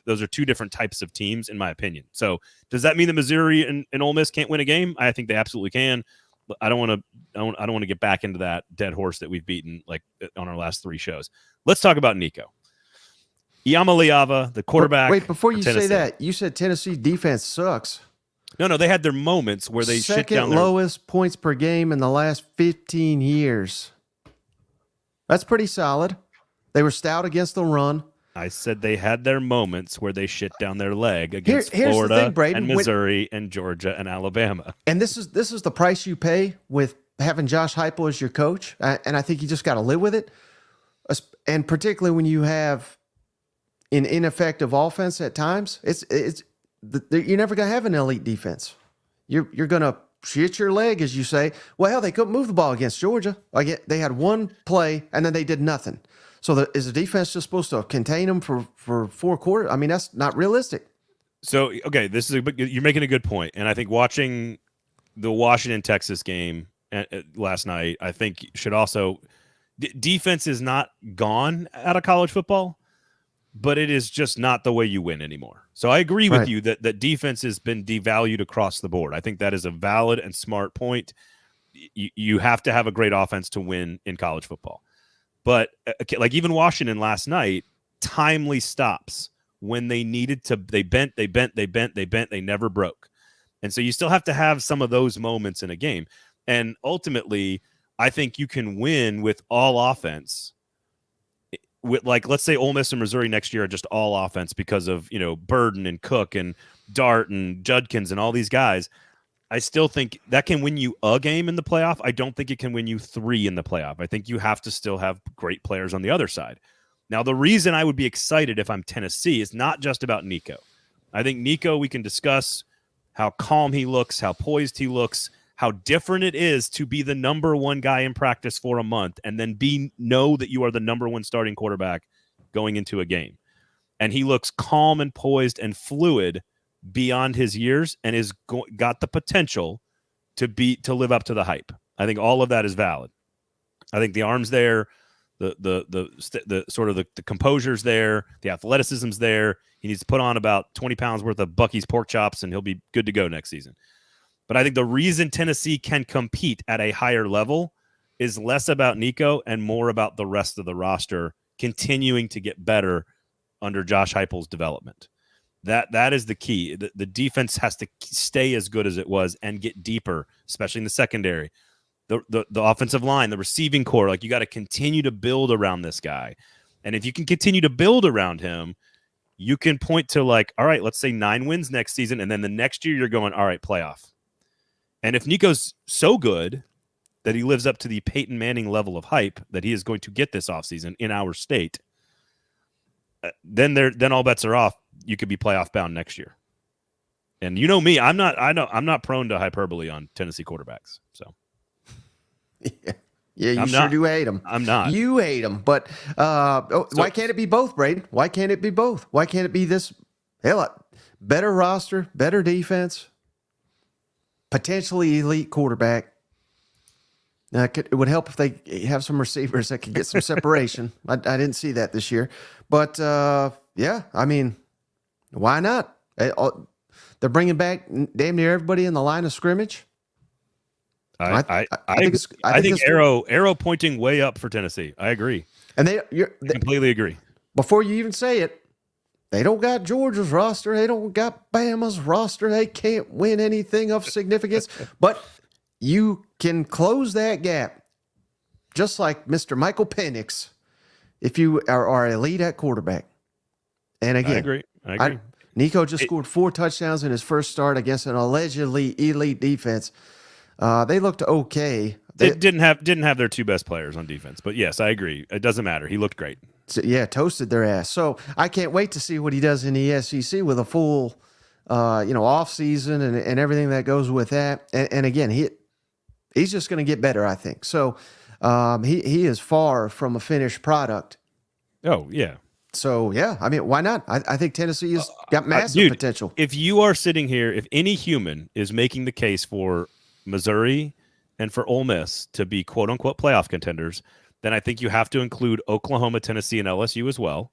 those are 2 different types of teams, in my opinion. So does that mean that Missouri and Ole Miss can't win a game? I think they absolutely can. I don't want to get back into that dead horse that we've beaten like on our last 3 shows. Let's talk about Nico. Iamaleava, the quarterback. Wait, before you say that, you said Tennessee defense sucks. No, they had their moments where they shit down second lowest points per game in the last 15 years. That's pretty solid. They were stout against the run. I said they had their moments where they shit down their leg against Florida and Missouri and Georgia and Alabama. And this is the price you pay with having Josh Heupel as your coach, and I think you just got to live with it. And particularly when you have an ineffective offense at times, you're never going to have an elite defense. You're going to shit your leg, as you say. Well, they couldn't move the ball against Georgia. They had one play, and then they did nothing. So is the defense just supposed to contain them for 4 quarters? I mean, that's not realistic. So, okay, you're making a good point. And I think watching the Washington-Texas game last night, I think should also defense is not gone out of college football, but it is just not the way you win anymore. So I agree with you that defense has been devalued across the board. I think that is a valid and smart point. You have to have a great offense to win in college football. But like even Washington last night, timely stops when they needed to. They bent, they never broke. And so you still have to have some of those moments in a game. And ultimately, I think you can win with all offense. With let's say Ole Miss and Missouri next year are just all offense because of, Burden and Cook and Dart and Judkins and all these guys. I still think that can win you a game in the playoff. I don't think it can win you 3 in the playoff. I think you have to still have great players on the other side. Now, the reason I would be excited if I'm Tennessee is not just about Nico. I think Nico, we can discuss how calm he looks, how poised he looks, how different it is to be the number 1 guy in practice for a month and then know that you are the number 1 starting quarterback going into a game. And he looks calm and poised and fluid beyond his years and is got the potential to live up to the hype. I think all of that is valid. I think the arm's there, the sort of the composure's there, the athleticism's there. He needs to put on about 20 pounds worth of Bucky's pork chops and he'll be good to go next season. But I think the reason Tennessee can compete at a higher level is less about Nico and more about the rest of the roster continuing to get better under Josh Heupel's development. That is the key. The defense has to stay as good as it was and get deeper, especially in the secondary. The offensive line, the receiving core, you got to continue to build around this guy. And if you can continue to build around him, you can point to all right, let's say 9 wins next season. And then the next year you're going, all right, playoff. And if Nico's so good that he lives up to the Peyton Manning level of hype that he is going to get this offseason in our state, then all bets are off. You could be playoff bound next year. And you know me, I'm not prone to hyperbole on Tennessee quarterbacks. So yeah, you sure do hate them. I'm not. You hate them, but why can't it be both, Braden? Why can't it be both? Why can't it be this better roster, better defense, potentially elite quarterback? It would help if they have some receivers that could get some separation. I didn't see that this year, but yeah, I mean, why not? They're bringing back damn near everybody in the line of scrimmage. I think arrow pointing way up for Tennessee. I agree, and they completely agree. Before you even say it, they don't got Georgia's roster. They don't got Bama's roster. They can't win anything of significance. But you can close that gap just like Mr. Michael Penix, if you are elite at quarterback. And again, I agree. Nico just scored 4 touchdowns in his first start against an allegedly elite defense. They looked okay. They didn't have their 2 best players on defense, but yes, I agree. It doesn't matter. He looked great. So, yeah, toasted their ass. So I can't wait to see what he does in the SEC with a full, off season and everything that goes with that. And again, he's just going to get better, I think. So he is far from a finished product. Oh yeah. So yeah, I mean, why not? I think Tennessee has got massive potential. If you are sitting here, if any human is making the case for Missouri and for Ole Miss to be quote unquote playoff contenders, then I think you have to include Oklahoma, Tennessee, and LSU as well.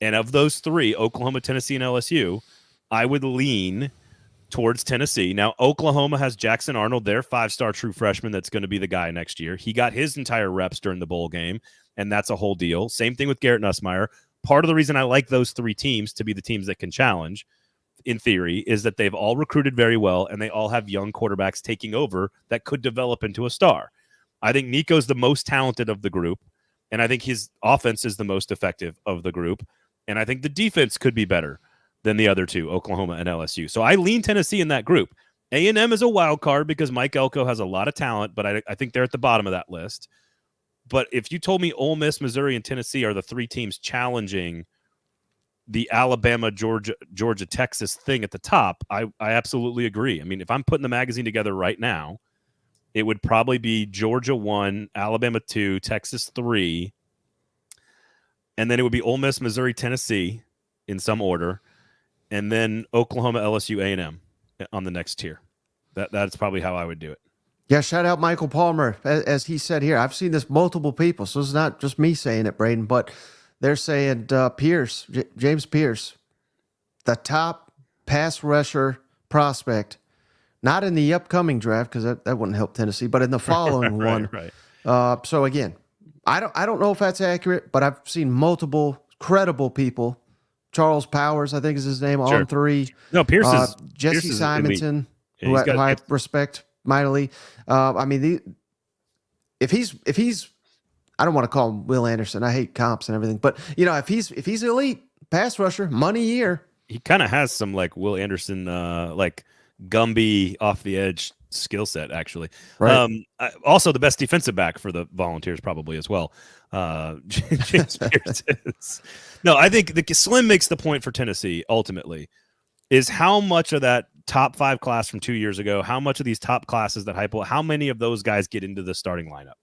And of those 3, Oklahoma, Tennessee, and LSU, I would lean towards Tennessee. Now, Oklahoma has Jackson Arnold, their 5-star true freshman that's going to be the guy next year. He got his entire reps during the bowl game, and that's a whole deal. Same thing with Garrett Nussmeier. Part of the reason I like those 3 teams to be the teams that can challenge, in theory, is that they've all recruited very well, and they all have young quarterbacks taking over that could develop into a star. I think Nico's the most talented of the group, and I think his offense is the most effective of the group, and I think the defense could be better than the other 2, Oklahoma and LSU. So I lean Tennessee in that group. A&M is a wild card because Mike Elko has a lot of talent, but I think they're at the bottom of that list. But if you told me Ole Miss, Missouri, and Tennessee are the 3 teams challenging the Alabama, Georgia, Texas thing at the top, I absolutely agree. I mean, if I'm putting the magazine together right now, it would probably be Georgia 1, Alabama 2, Texas 3, and then it would be Ole Miss, Missouri, Tennessee in some order, and then Oklahoma, LSU, A&M on the next tier. That's probably how I would do it. Yeah, shout out Michael Palmer. As he said here, I've seen this multiple people, so it's not just me saying it, Braden, but they're saying James Pierce, the top pass rusher prospect, not in the upcoming draft because that wouldn't help Tennessee, but in the following one. Right. So again, I don't know if that's accurate, but I've seen multiple credible people. Charles Powers, I think is his name, on 3. No, Pierce is Jesse Pierce Simonson, who I respect mightily. I mean, if he's, I don't want to call him Will Anderson. I hate comps and everything, but if he's elite pass rusher, money year. He kind of has some like Will Anderson, like Gumby off the edge skill set, actually. Right. Also the best defensive back for the Volunteers probably as well. James Pierce is. No, I think the Slim makes the point for Tennessee ultimately is how much of that top 5 class from 2 years ago, how much of these top classes that Heupel, how many of those guys get into the starting lineup?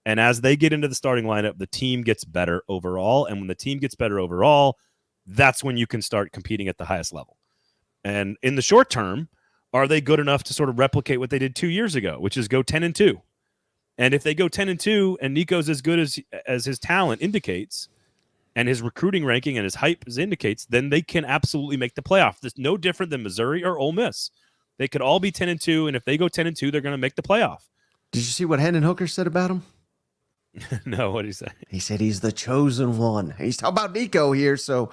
And as they get into the starting lineup, the team gets better overall. And when the team gets better overall, that's when you can start competing at the highest level. And in the short term, are they good enough to sort of replicate what they did 2 years ago, which is go 10-2? And if they go 10-2 and Nico's as good as his talent indicates, and his recruiting ranking and his hype indicates, then they can absolutely make the playoff. It's no different than Missouri or Ole Miss. They could all be 10-2, and if they go 10-2, they're going to make the playoff. Did you see what Hendon Hooker said about him? No, what did he say? He said he's the chosen one. He's talking about Nico here, so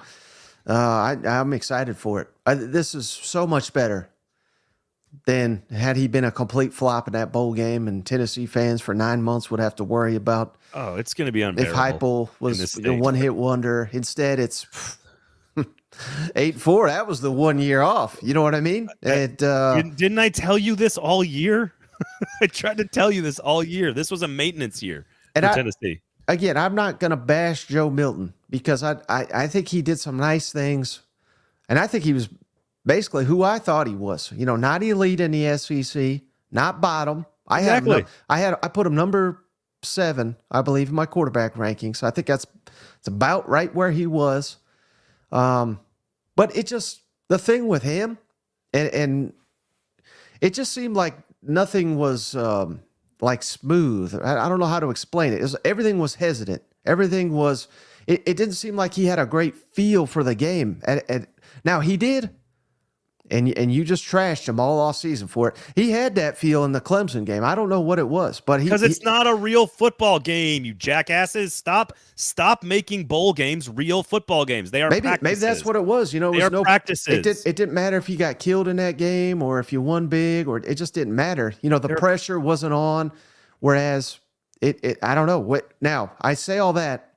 I'm excited for it. This is so much better than had he been a complete flop in that bowl game, and Tennessee fans for 9 months would have to worry about. Oh, it's going to be unbearable. If Heupel was a one-hit wonder. Instead, it's 8-4. That was the 1 year off. You know what I mean? Didn't I tell you this all year? I tried to tell you this all year. This was a maintenance year for Tennessee. Again, I'm not going to bash Joe Milton because I think he did some nice things, and I think he was basically who I thought he was. Not elite in the SEC, not bottom. Exactly. I put him number 7, I believe, in my quarterback ranking. So I think it's about right where he was. But the thing with him, and it just seemed like nothing was like smooth. I don't know how to explain it. Everything was hesitant. Everything was. It didn't seem like he had a great feel for the game. Now he did. And you just trashed him all off season for it. He had that feel in the Clemson game. I don't know what it was, but because it's not a real football game, you jackasses. Stop making bowl games real football games. They are practices. Maybe that's what it was. It was practices. It didn't matter if you got killed in that game or if you won big, or it just didn't matter. The pressure wasn't on. Whereas I don't know what. Now I say all that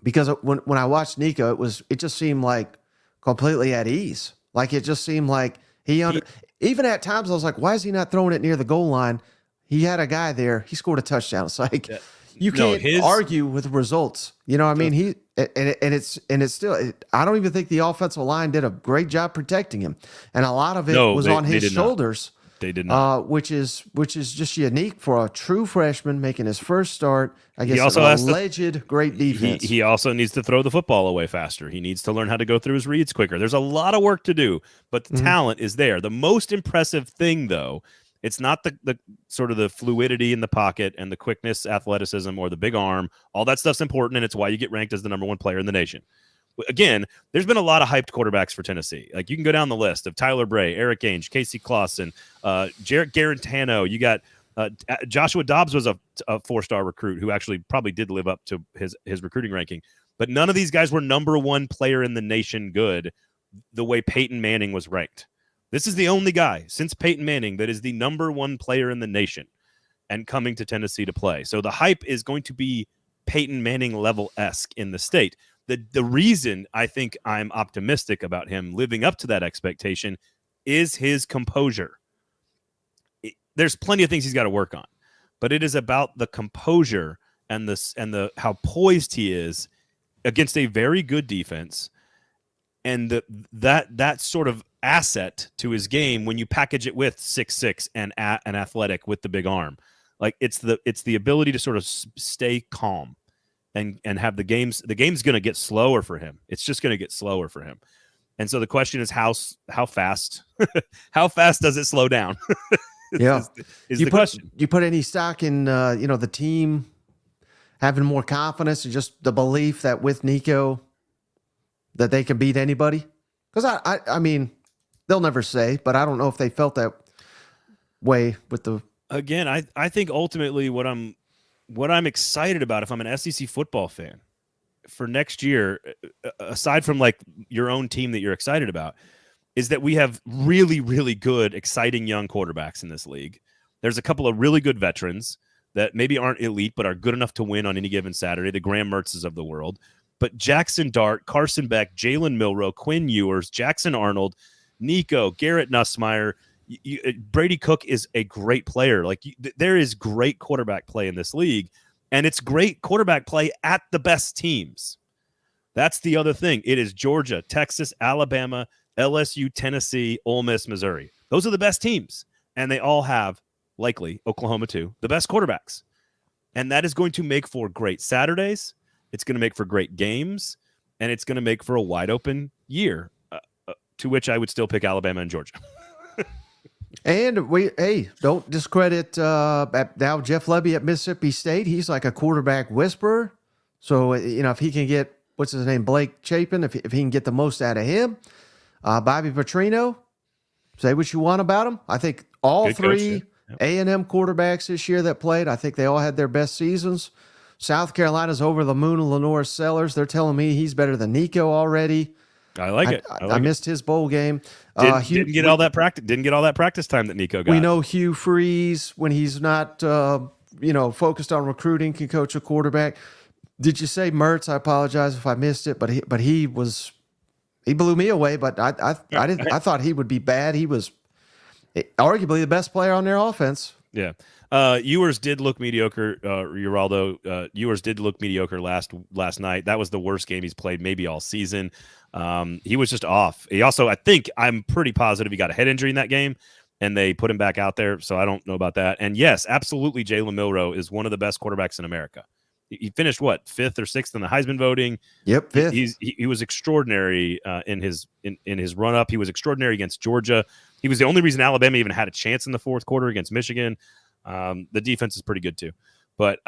because when I watched Nico, it just seemed like completely at ease. Like it just seemed like even at times I was like, why is he not throwing it near the goal line? He had a guy there. He scored a touchdown. It's like you can't argue with results. You know what I mean? It's still. I don't even think the offensive line did a great job protecting him, and a lot of it was on his shoulders. They did not. Which is just unique for a true freshman making his first start. I guess he also has alleged great defense. He also needs to throw the football away faster. He needs to learn how to go through his reads quicker. There's a lot of work to do, but the talent is there. The most impressive thing, though, it's not the sort of the fluidity in the pocket and the quickness, athleticism, or the big arm. All that stuff's important, and it's why you get ranked as the #1 player in the nation. Again, there's been a lot of hyped quarterbacks for Tennessee. Like you can go down the list of Tyler Bray, Eric Ainge, Casey Clausen, Jarrett Garantano. You got Joshua Dobbs was a 4-star recruit who actually probably did live up to his recruiting ranking. But none of these guys were #1 player in the nation good the way Peyton Manning was ranked. This is the only guy since Peyton Manning that is the #1 player in the nation and coming to Tennessee to play. So the hype is going to be Peyton Manning level-esque in the state. The reason I think I'm optimistic about him living up to that expectation is his composure. There's plenty of things he's got to work on, but it is about the composure and the how poised he is against a very good defense, and that sort of asset to his game when you package it with 6'6" and an athletic with the big arm. Like it's the ability to sort of stay calm. And have the game's going to get slower for him. It's just going to get slower for him. And so the question is how fast how fast does it slow down? is the question. You put any stock in the team having more confidence and just the belief that with Nico that they can beat anybody? Because I mean they'll never say, but I don't know if they felt that way with the. Again, I think ultimately what I'm excited about if I'm an SEC football fan for next year, aside from like your own team that you're excited about, is that we have really, really good, exciting young quarterbacks in this league. There's a couple of really good veterans that maybe aren't elite, but are good enough to win on any given Saturday, the Graham Mertzes of the world. But Jackson Dart, Carson Beck, Jalen Milroe, Quinn Ewers, Jackson Arnold, Nico, Garrett Nussmeier, Brady Cook is a great player. Like there is great quarterback play in this league, and it's great quarterback play at the best teams. That's the other thing. It is Georgia, Texas, Alabama, LSU, Tennessee, Ole Miss, Missouri. Those are the best teams, and they all have, likely, Oklahoma too, the best quarterbacks. And that is going to make for great Saturdays. It's going to make for great games, and it's going to make for a wide open year, to which I would still pick Alabama and Georgia. And don't discredit now Jeff Lebby at Mississippi State. He's like a quarterback whisperer. So, if he can get, what's his name, Blake Chapin, if he can get the most out of him. Bobby Petrino, say what you want about him. I think all good three A&M quarterbacks this year that played, I think they all had their best seasons. South Carolina's over the moon of Lenore Sellers. They're telling me he's better than Nico already. I like it. I missed his bowl game. Didn't get all that practice time that Nico got. We know Hugh Freeze, when he's not focused on recruiting, can coach a quarterback. Did you say Mertz? I apologize if I missed it, but he blew me away. But I thought he would be bad. He was arguably the best player on their offense. Yeah. Ewers did look mediocre. Geraldo, Ewers did look mediocre last night. That was the worst game he's played maybe all season. He was just off. He also, I'm pretty positive he got a head injury in that game, and they put him back out there. So I don't know about that. And yes, absolutely, Jalen Milroe is one of the best quarterbacks in America. He finished 5th or 6th in the Heisman voting. Yep, 5th. He was extraordinary in his run up. He was extraordinary against Georgia. He was the only reason Alabama even had a chance in the fourth quarter against Michigan. The defense is pretty good too, but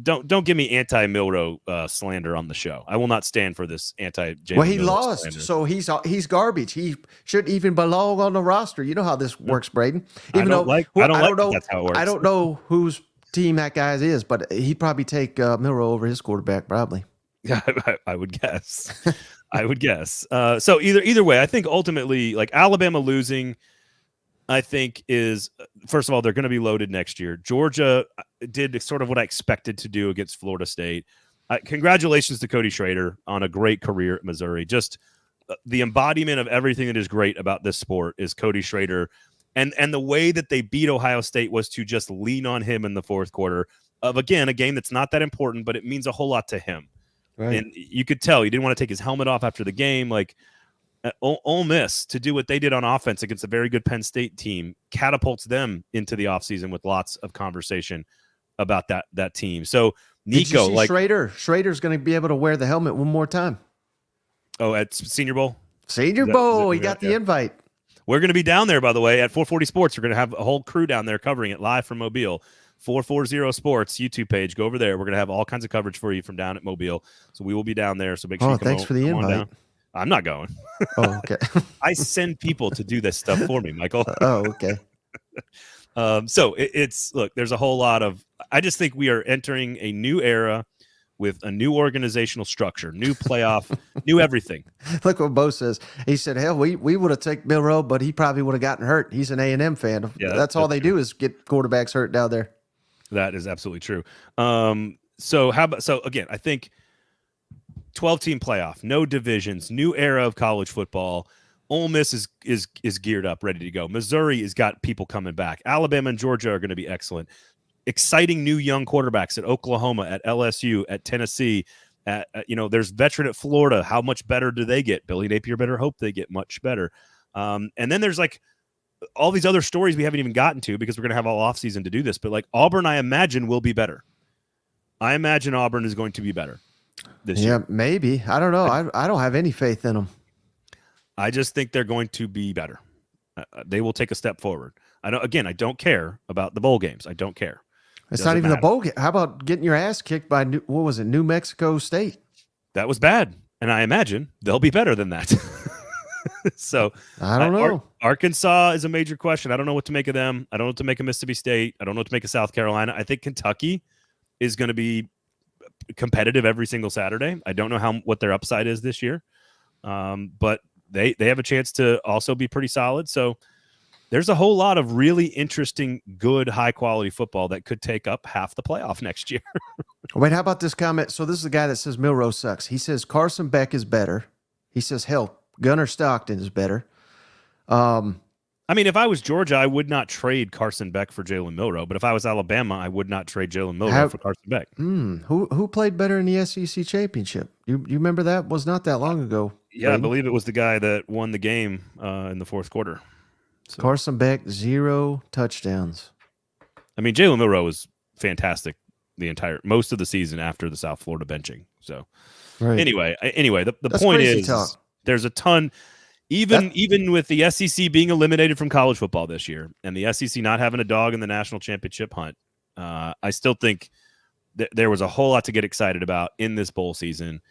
don't give me anti-Milroe slander on the show. I will not stand for this anti-Jalen. Well, he Milroe lost, slander. so he's garbage. He shouldn't even belong on the roster. You know how this works, Braden. I don't know. That's how it works. I don't know whose team that guy is, but he'd probably take Milroe over his quarterback, probably. Yeah, I would guess. So either way, I think ultimately, like Alabama losing, I think is, first of all, they're going to be loaded next year. Georgia did sort of what I expected to do against Florida State. Congratulations to Cody Schrader on a great career at Missouri. Just the embodiment of everything that is great about this sport is Cody Schrader. And the way that they beat Ohio State was to just lean on him in the fourth quarter of, again, a game that's not that important, but it means a whole lot to him. Right. And you could tell he didn't want to take his helmet off after the game. Like, Ole Miss, to do what they did on offense against a very good Penn State team, catapults them into the offseason with lots of conversation about that team. So Nico, like Schrader's going to be able to wear the helmet one more time. Oh, at Senior Bowl? Senior Bowl. He got the invite. We're going to be down there, by the way, at 440 Sports. We're going to have a whole crew down there covering it live from Mobile. 440 Sports YouTube page. Go over there. We're going to have all kinds of coverage for you from down at Mobile. So we will be down there. So make sure you come thanks for the invite. I'm not going. Oh, okay. I send people to do this stuff for me, Michael. Oh, okay. So it's look, there's a whole lot of, I just think we are entering a new era with a new organizational structure, new playoff, new everything. Look what Bo says. He said, hell, we would have taken Milroe, but he probably would have gotten hurt. He's an A&M fan. Yeah, that's all they do is get quarterbacks hurt down there. That is absolutely true. So again, I think 12-team playoff, no divisions, new era of college football. Ole Miss is geared up, ready to go. Missouri has got people coming back. Alabama and Georgia are going to be excellent. Exciting new young quarterbacks at Oklahoma, at LSU, at Tennessee. There's veteran at Florida. How much better do they get? Billy Napier better hope they get much better. And then there's like all these other stories we haven't even gotten to because we're going to have all offseason to do this. But like Auburn, I imagine will be better. I imagine Auburn is going to be better this year. Yeah, maybe. I don't know. I don't have any faith in them. I just think they're going to be better. They will take a step forward. I don't care about the bowl games. I don't care. It's not even the bowl game. How about getting your ass kicked by, New Mexico State? That was bad. And I imagine they'll be better than that. So I don't know. Arkansas is a major question. I don't know what to make of them. I don't know what to make of Mississippi State. I don't know what to make of South Carolina. I think Kentucky is going to be competitive every single Saturday. I don't know what their upside is this year. But they have a chance to also be pretty solid. So there's a whole lot of really interesting, good, high-quality football that could take up half the playoff next year. Wait, how about this comment? So this is the guy that says Milroe sucks. He says Carson Beck is better. He says, hell, Gunnar Stockton is better. I mean, if I was Georgia, I would not trade Carson Beck for Jalen Milroe. But if I was Alabama, I would not trade Jalen Milroe for Carson Beck. Who played better in the SEC championship? You remember that? Was not that long ago. Yeah, Braden? I believe it was the guy that won the game in the fourth quarter. So. Carson Beck, 0 touchdowns. I mean, Jalen Milroe was fantastic most of the season after the South Florida benching. So right. Anyway, the point is there's a ton, even with the SEC being eliminated from college football this year and the SEC not having a dog in the national championship hunt, I still think there was a whole lot to get excited about in this bowl season.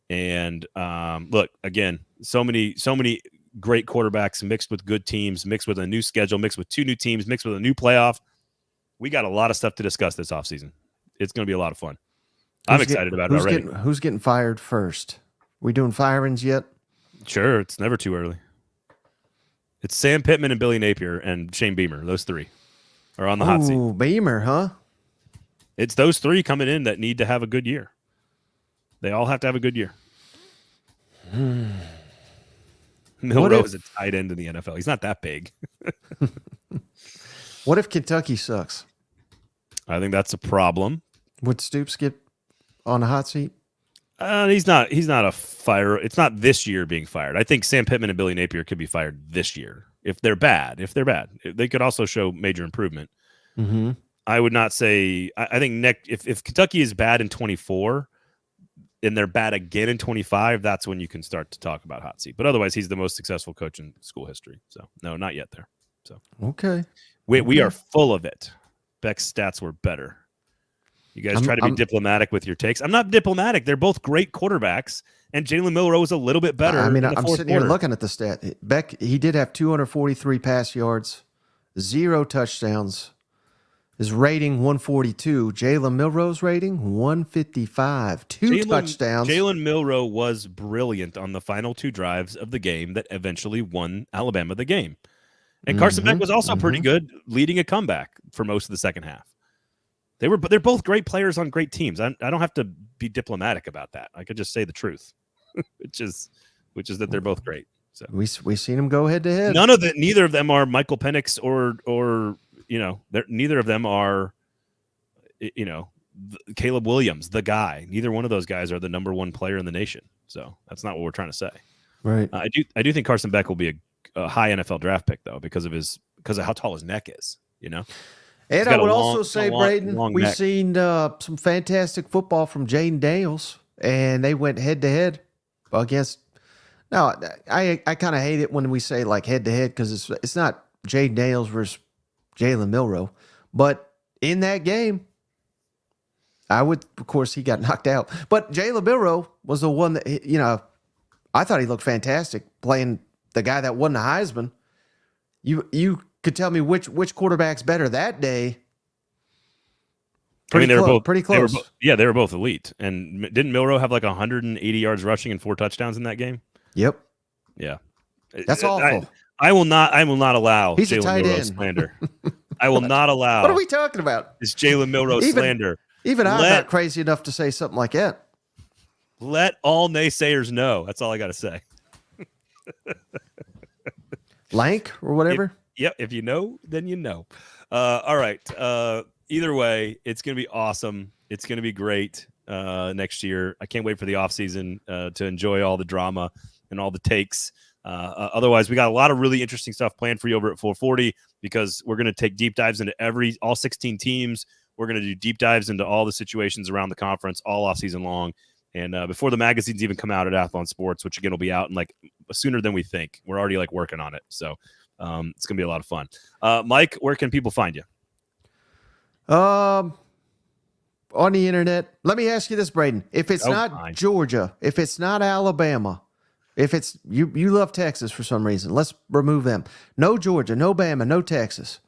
And look, again, so many great quarterbacks mixed with good teams, mixed with a new schedule, mixed with 2 new teams, mixed with a new playoff. We got a lot of stuff to discuss this offseason. It's going to be a lot of fun. I'm excited about it already. Who's getting fired first? We doing firings yet? Sure. It's never too early. It's Sam Pittman and Billy Napier and Shane Beamer. Those 3 are on the hot seat. Ooh, Beamer, huh? It's those 3 coming in that need to have a good year. They all have to have a good year. Milroe is a tight end in the NFL. He's not that big. What if Kentucky sucks? I think that's a problem. Would Stoops get on the hot seat? He's not a fire. It's not this year being fired. I think Sam Pittman and Billy Napier could be fired this year if they're bad. They could also show major improvement. Mm-hmm. I would not say. I think if Kentucky is bad in 24 and they're bad again in 25, that's when you can start to talk about hot seat. But otherwise, he's the most successful coach in school history. So no, not yet there. So okay, we are full of it. Beck's stats were better. You guys try to be diplomatic with your takes. I'm not diplomatic. They're both great quarterbacks, and Jalen Milroe is a little bit better. I mean, I'm sitting here looking at the stat. Beck, he did have 243 pass yards, 0 touchdowns. His rating 142. Jalen Milroe's rating 155. 2 touchdowns. Jalen Milroe was brilliant on the final 2 drives of the game that eventually won Alabama the game. And Carson Beck was also pretty good, leading a comeback for most of the second half. They're both great players on great teams. I don't have to be diplomatic about that. I could just say the truth, which is that they're both great. So we've seen them go head to head. Neither of them are Michael Penix or neither of them are Caleb Williams, the guy. Neither one of those guys are the number one player in the nation. So that's not what we're trying to say. Right. I do think Carson Beck will be a high NFL draft pick though because of how tall his neck is. And I would also say, Braden, we've seen some fantastic football from Jaden Daniels, and they went head to head against. Now, I kind of hate it when we say like head to head because it's not Jaden Daniels versus Jalen Milroe, but in that game, of course, he got knocked out. But Jalen Milroe was the one that I thought he looked fantastic playing the guy that won the Heisman. You could tell me which quarterback's better that day. They were both pretty close. They were both elite. And didn't Milroe have like 180 yards rushing and 4 touchdowns in that game? Yep. Yeah. That's awful. I will not allow He's Jalen Milroe slander. I will not allow. What are we talking about? This Jalen Milroe slander. Even I'm not crazy enough to say something like that. Let all naysayers know. That's all I got to say. Lank or whatever. If you know, then you know. All right. Either way, it's going to be awesome. It's going to be great next year. I can't wait for the offseason to enjoy all the drama and all the takes. Otherwise, we got a lot of really interesting stuff planned for you over at 440 because we're going to take deep dives into all 16 teams. We're going to do deep dives into all the situations around the conference all offseason long. And before the magazines even come out at Athlon Sports, which again will be out in like sooner than we think. We're already like working on it. So it's going to be a lot of fun. Mike, where can people find you? On the internet. Let me ask you this, Braden. If it's not Georgia, if it's not Alabama, if it's you love Texas for some reason, let's remove them. No Georgia, no Bama, no Texas.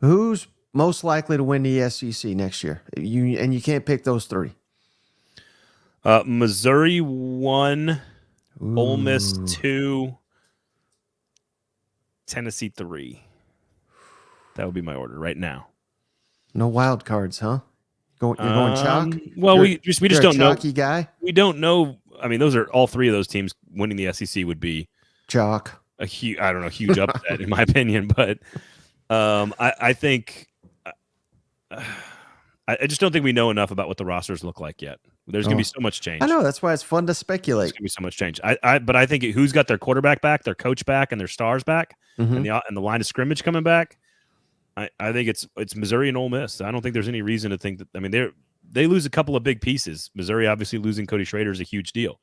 Who's most likely to win the SEC next year? You can't pick those three. Missouri 1, Ole Miss 2, Tennessee 3. That would be my order right now. No wild cards, huh? You're going chalk? Well, we just don't know. Chalky guy? We don't know. I mean, those are all three of those teams winning the SEC would be chalk. A huge upset in my opinion. But I think I just don't think we know enough about what the rosters look like yet. There's going to be so much change. I know. That's why it's fun to speculate. There's going to be so much change. But I think who's got their quarterback back, their coach back, and their stars back, and the line of scrimmage coming back. I think it's Missouri and Ole Miss. I don't think there's any reason to think that. I mean, they lose a couple of big pieces. Missouri obviously losing Cody Schrader is a huge deal,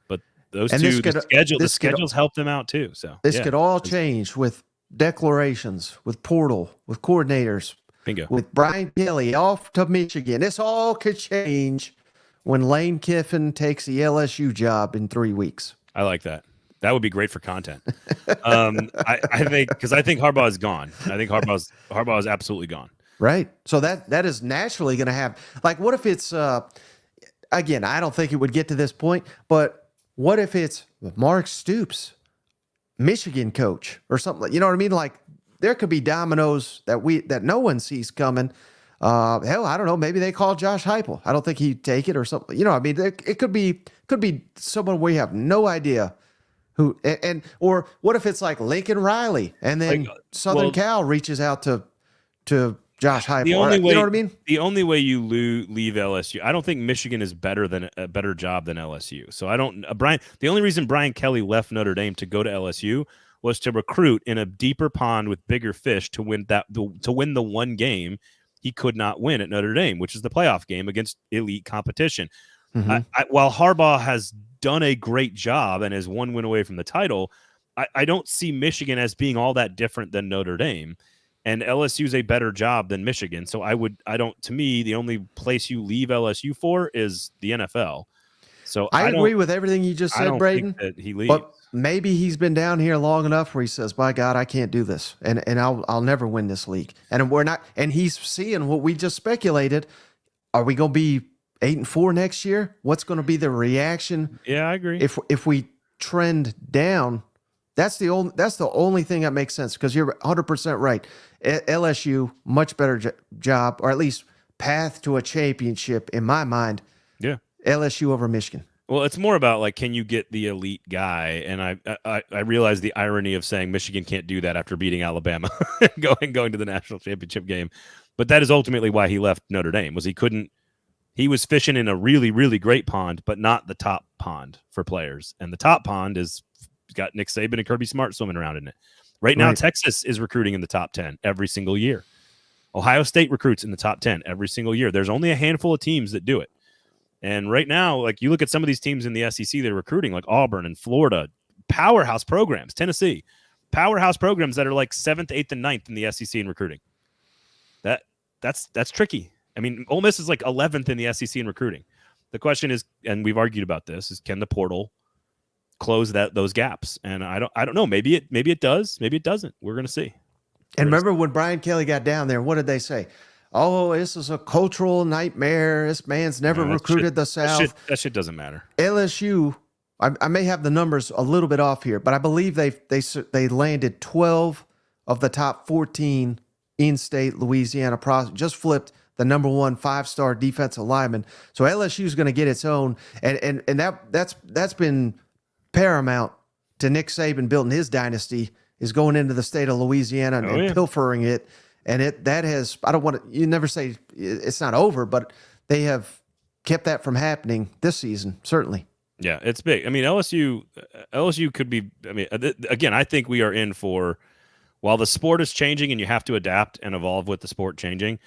but those two the schedules help them out too. So this could all change with declarations, with portal, with coordinators, bingo, with Brian Kelly off to Michigan. This all could change when Lane Kiffin takes the LSU job in 3 weeks. I like that. That would be great for content. I think because I think Harbaugh is gone. I think Harbaugh is absolutely gone. Right. So that is naturally going to have like what if it's again, I don't think it would get to this point, but what if it's Mark Stoops, Michigan coach or something? You know what I mean? Like there could be dominoes that no one sees coming. Hell, I don't know. Maybe they call Josh Heupel. I don't think he'd take it or something. You know, I mean, it could be someone we have no idea who. Or what if it's like Lincoln Riley and then Southern Cal reaches out to Josh Heupel? You know what I mean? The only way you leave LSU, I don't think Michigan is a better job than LSU. So I don't. The only reason Brian Kelly left Notre Dame to go to LSU was to recruit in a deeper pond with bigger fish to win the one game he could not win at Notre Dame, which is the playoff game against elite competition. While Harbaugh has done a great job and is one win away from the title, I don't see Michigan as being all that different than Notre Dame, and LSU is a better job than Michigan. So to me, the only place you leave LSU for is the NFL. So I agree with everything you just said, Braden. That he leaves. But maybe he's been down here long enough where he says, "By God, I can't do this, and I'll never win this league." And we're not. And he's seeing what we just speculated. Are we going to be 8-4 next year? What's going to be the reaction? Yeah, I agree. If we trend down, That's the only thing that makes sense, because you're 100% right. LSU, much better job, or at least path to a championship in my mind. Yeah. LSU over Michigan. Well, it's more about like, can you get the elite guy? And I realize the irony of saying Michigan can't do that after beating Alabama going to the national championship game. But that is ultimately why he left Notre Dame, was he was fishing in a really, really great pond, but not the top pond for players. And the top pond is got Nick Saban and Kirby Smart swimming around in it. Right now, Texas is recruiting in the top 10 every single year. Ohio State recruits in the top 10 every single year. There's only a handful of teams that do it. And right now, like, you look at some of these teams in the SEC that are recruiting, like Auburn and Florida, powerhouse programs, Tennessee, powerhouse programs that are like 7th, 8th, and 9th in the SEC in recruiting. That's tricky. I mean, Ole Miss is like 11th in the SEC in recruiting. The question is, and we've argued about this, is can the portal close those gaps? And I don't know. Maybe it does. Maybe it doesn't. We're going to see. And remember when Brian Kelly got down there, what did they say? Oh, this is a cultural nightmare. This man's never recruited the South. That shit doesn't matter. LSU, I may have the numbers a little bit off here, but I believe they landed 12 of the top 14 in-state Louisiana prospects. Just flipped the number 1 5-star defensive lineman. So LSU is going to get its own, and that's been paramount to Nick Saban building his dynasty, is going into the state of Louisiana and pilfering it. And I don't want to, you never say it's not over, but they have kept that from happening this season, certainly. Yeah, it's big. I mean, LSU could be, I mean, again, I think we are in for, while the sport is changing and you have to adapt and evolve with the sport changing,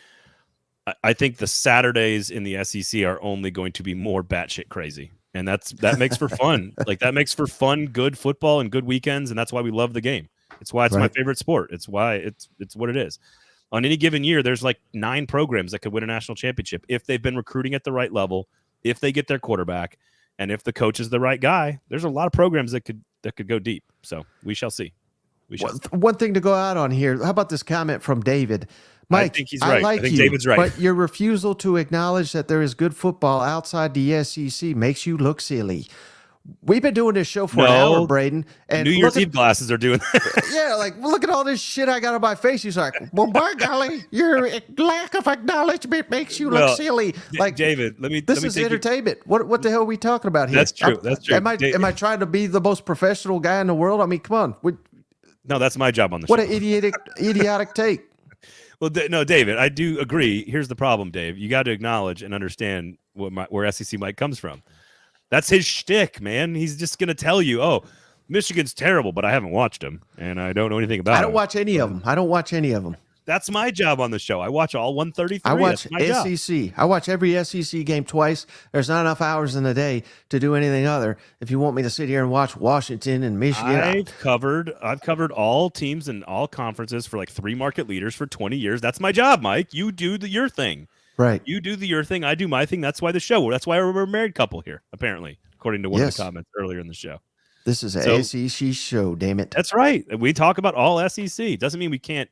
I think the Saturdays in the SEC are only going to be more batshit crazy. And that makes for fun. Like, that makes for fun, good football and good weekends. And that's why we love the game. It's why it's my favorite sport. It's why it's what it is. On any given year, there's like 9 programs that could win a national championship if they've been recruiting at the right level, if they get their quarterback, and if the coach is the right guy. There's a lot of programs that could go deep. So we shall see. One thing to go out on here. How about this comment from David? Mike, I think he's right. I think David's right. But your refusal to acknowledge that there is good football outside the SEC makes you look silly. We've been doing this show for an hour, Braden. And New Year's Eve glasses are doing that. Yeah, like, look at all this shit I got on my face. He's like, well, by golly, your lack of acknowledgement makes you look silly. Like, David, this is entertainment. What the hell are we talking about here? That's true. That's true. Am I trying to be the most professional guy in the world? I mean, come on. No, that's my job on the show. What an idiotic take. Well, no, David, I do agree. Here's the problem, Dave. You got to acknowledge and understand where SEC Mike comes from. That's his shtick, man. He's just going to tell you, oh, Michigan's terrible, but I haven't watched them, and I don't know anything about them. I don't watch any of them. That's my job on the show. I watch all 133. I watch SEC. I watch every SEC game twice. There's not enough hours in the day to do anything other. If you want me to sit here and watch Washington and Michigan. I've covered all teams and all conferences for like 3 market leaders for 20 years. That's my job, Mike. You do your thing. Right. You do your thing. I do my thing. That's why that's why we're a married couple here, apparently, according to one of the comments earlier in the show. This is an SEC show, damn it. That's right. We talk about all SEC. Doesn't mean we can't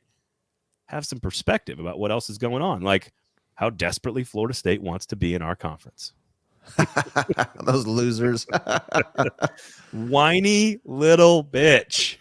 have some perspective about what else is going on, like how desperately Florida State wants to be in our conference. Those losers. Whiny little bitch.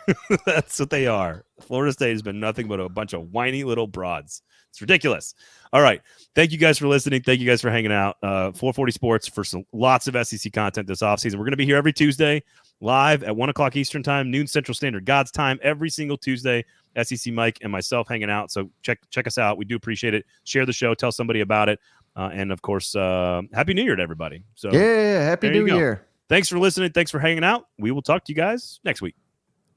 That's what they are. Florida State has been nothing but a bunch of whiny little broads. It's ridiculous. All right. Thank you guys for listening. Thank you guys for hanging out. 440 Sports for lots of SEC content this offseason. We're going to be here every Tuesday live at 1 o'clock Eastern time, noon Central Standard God's time, every single Tuesday. SEC Mike and myself hanging out. So check us out. We do appreciate it. Share the show. Tell somebody about it. And, of course, Happy New Year to everybody. So yeah, Happy New Year. Thanks for listening. Thanks for hanging out. We will talk to you guys next week.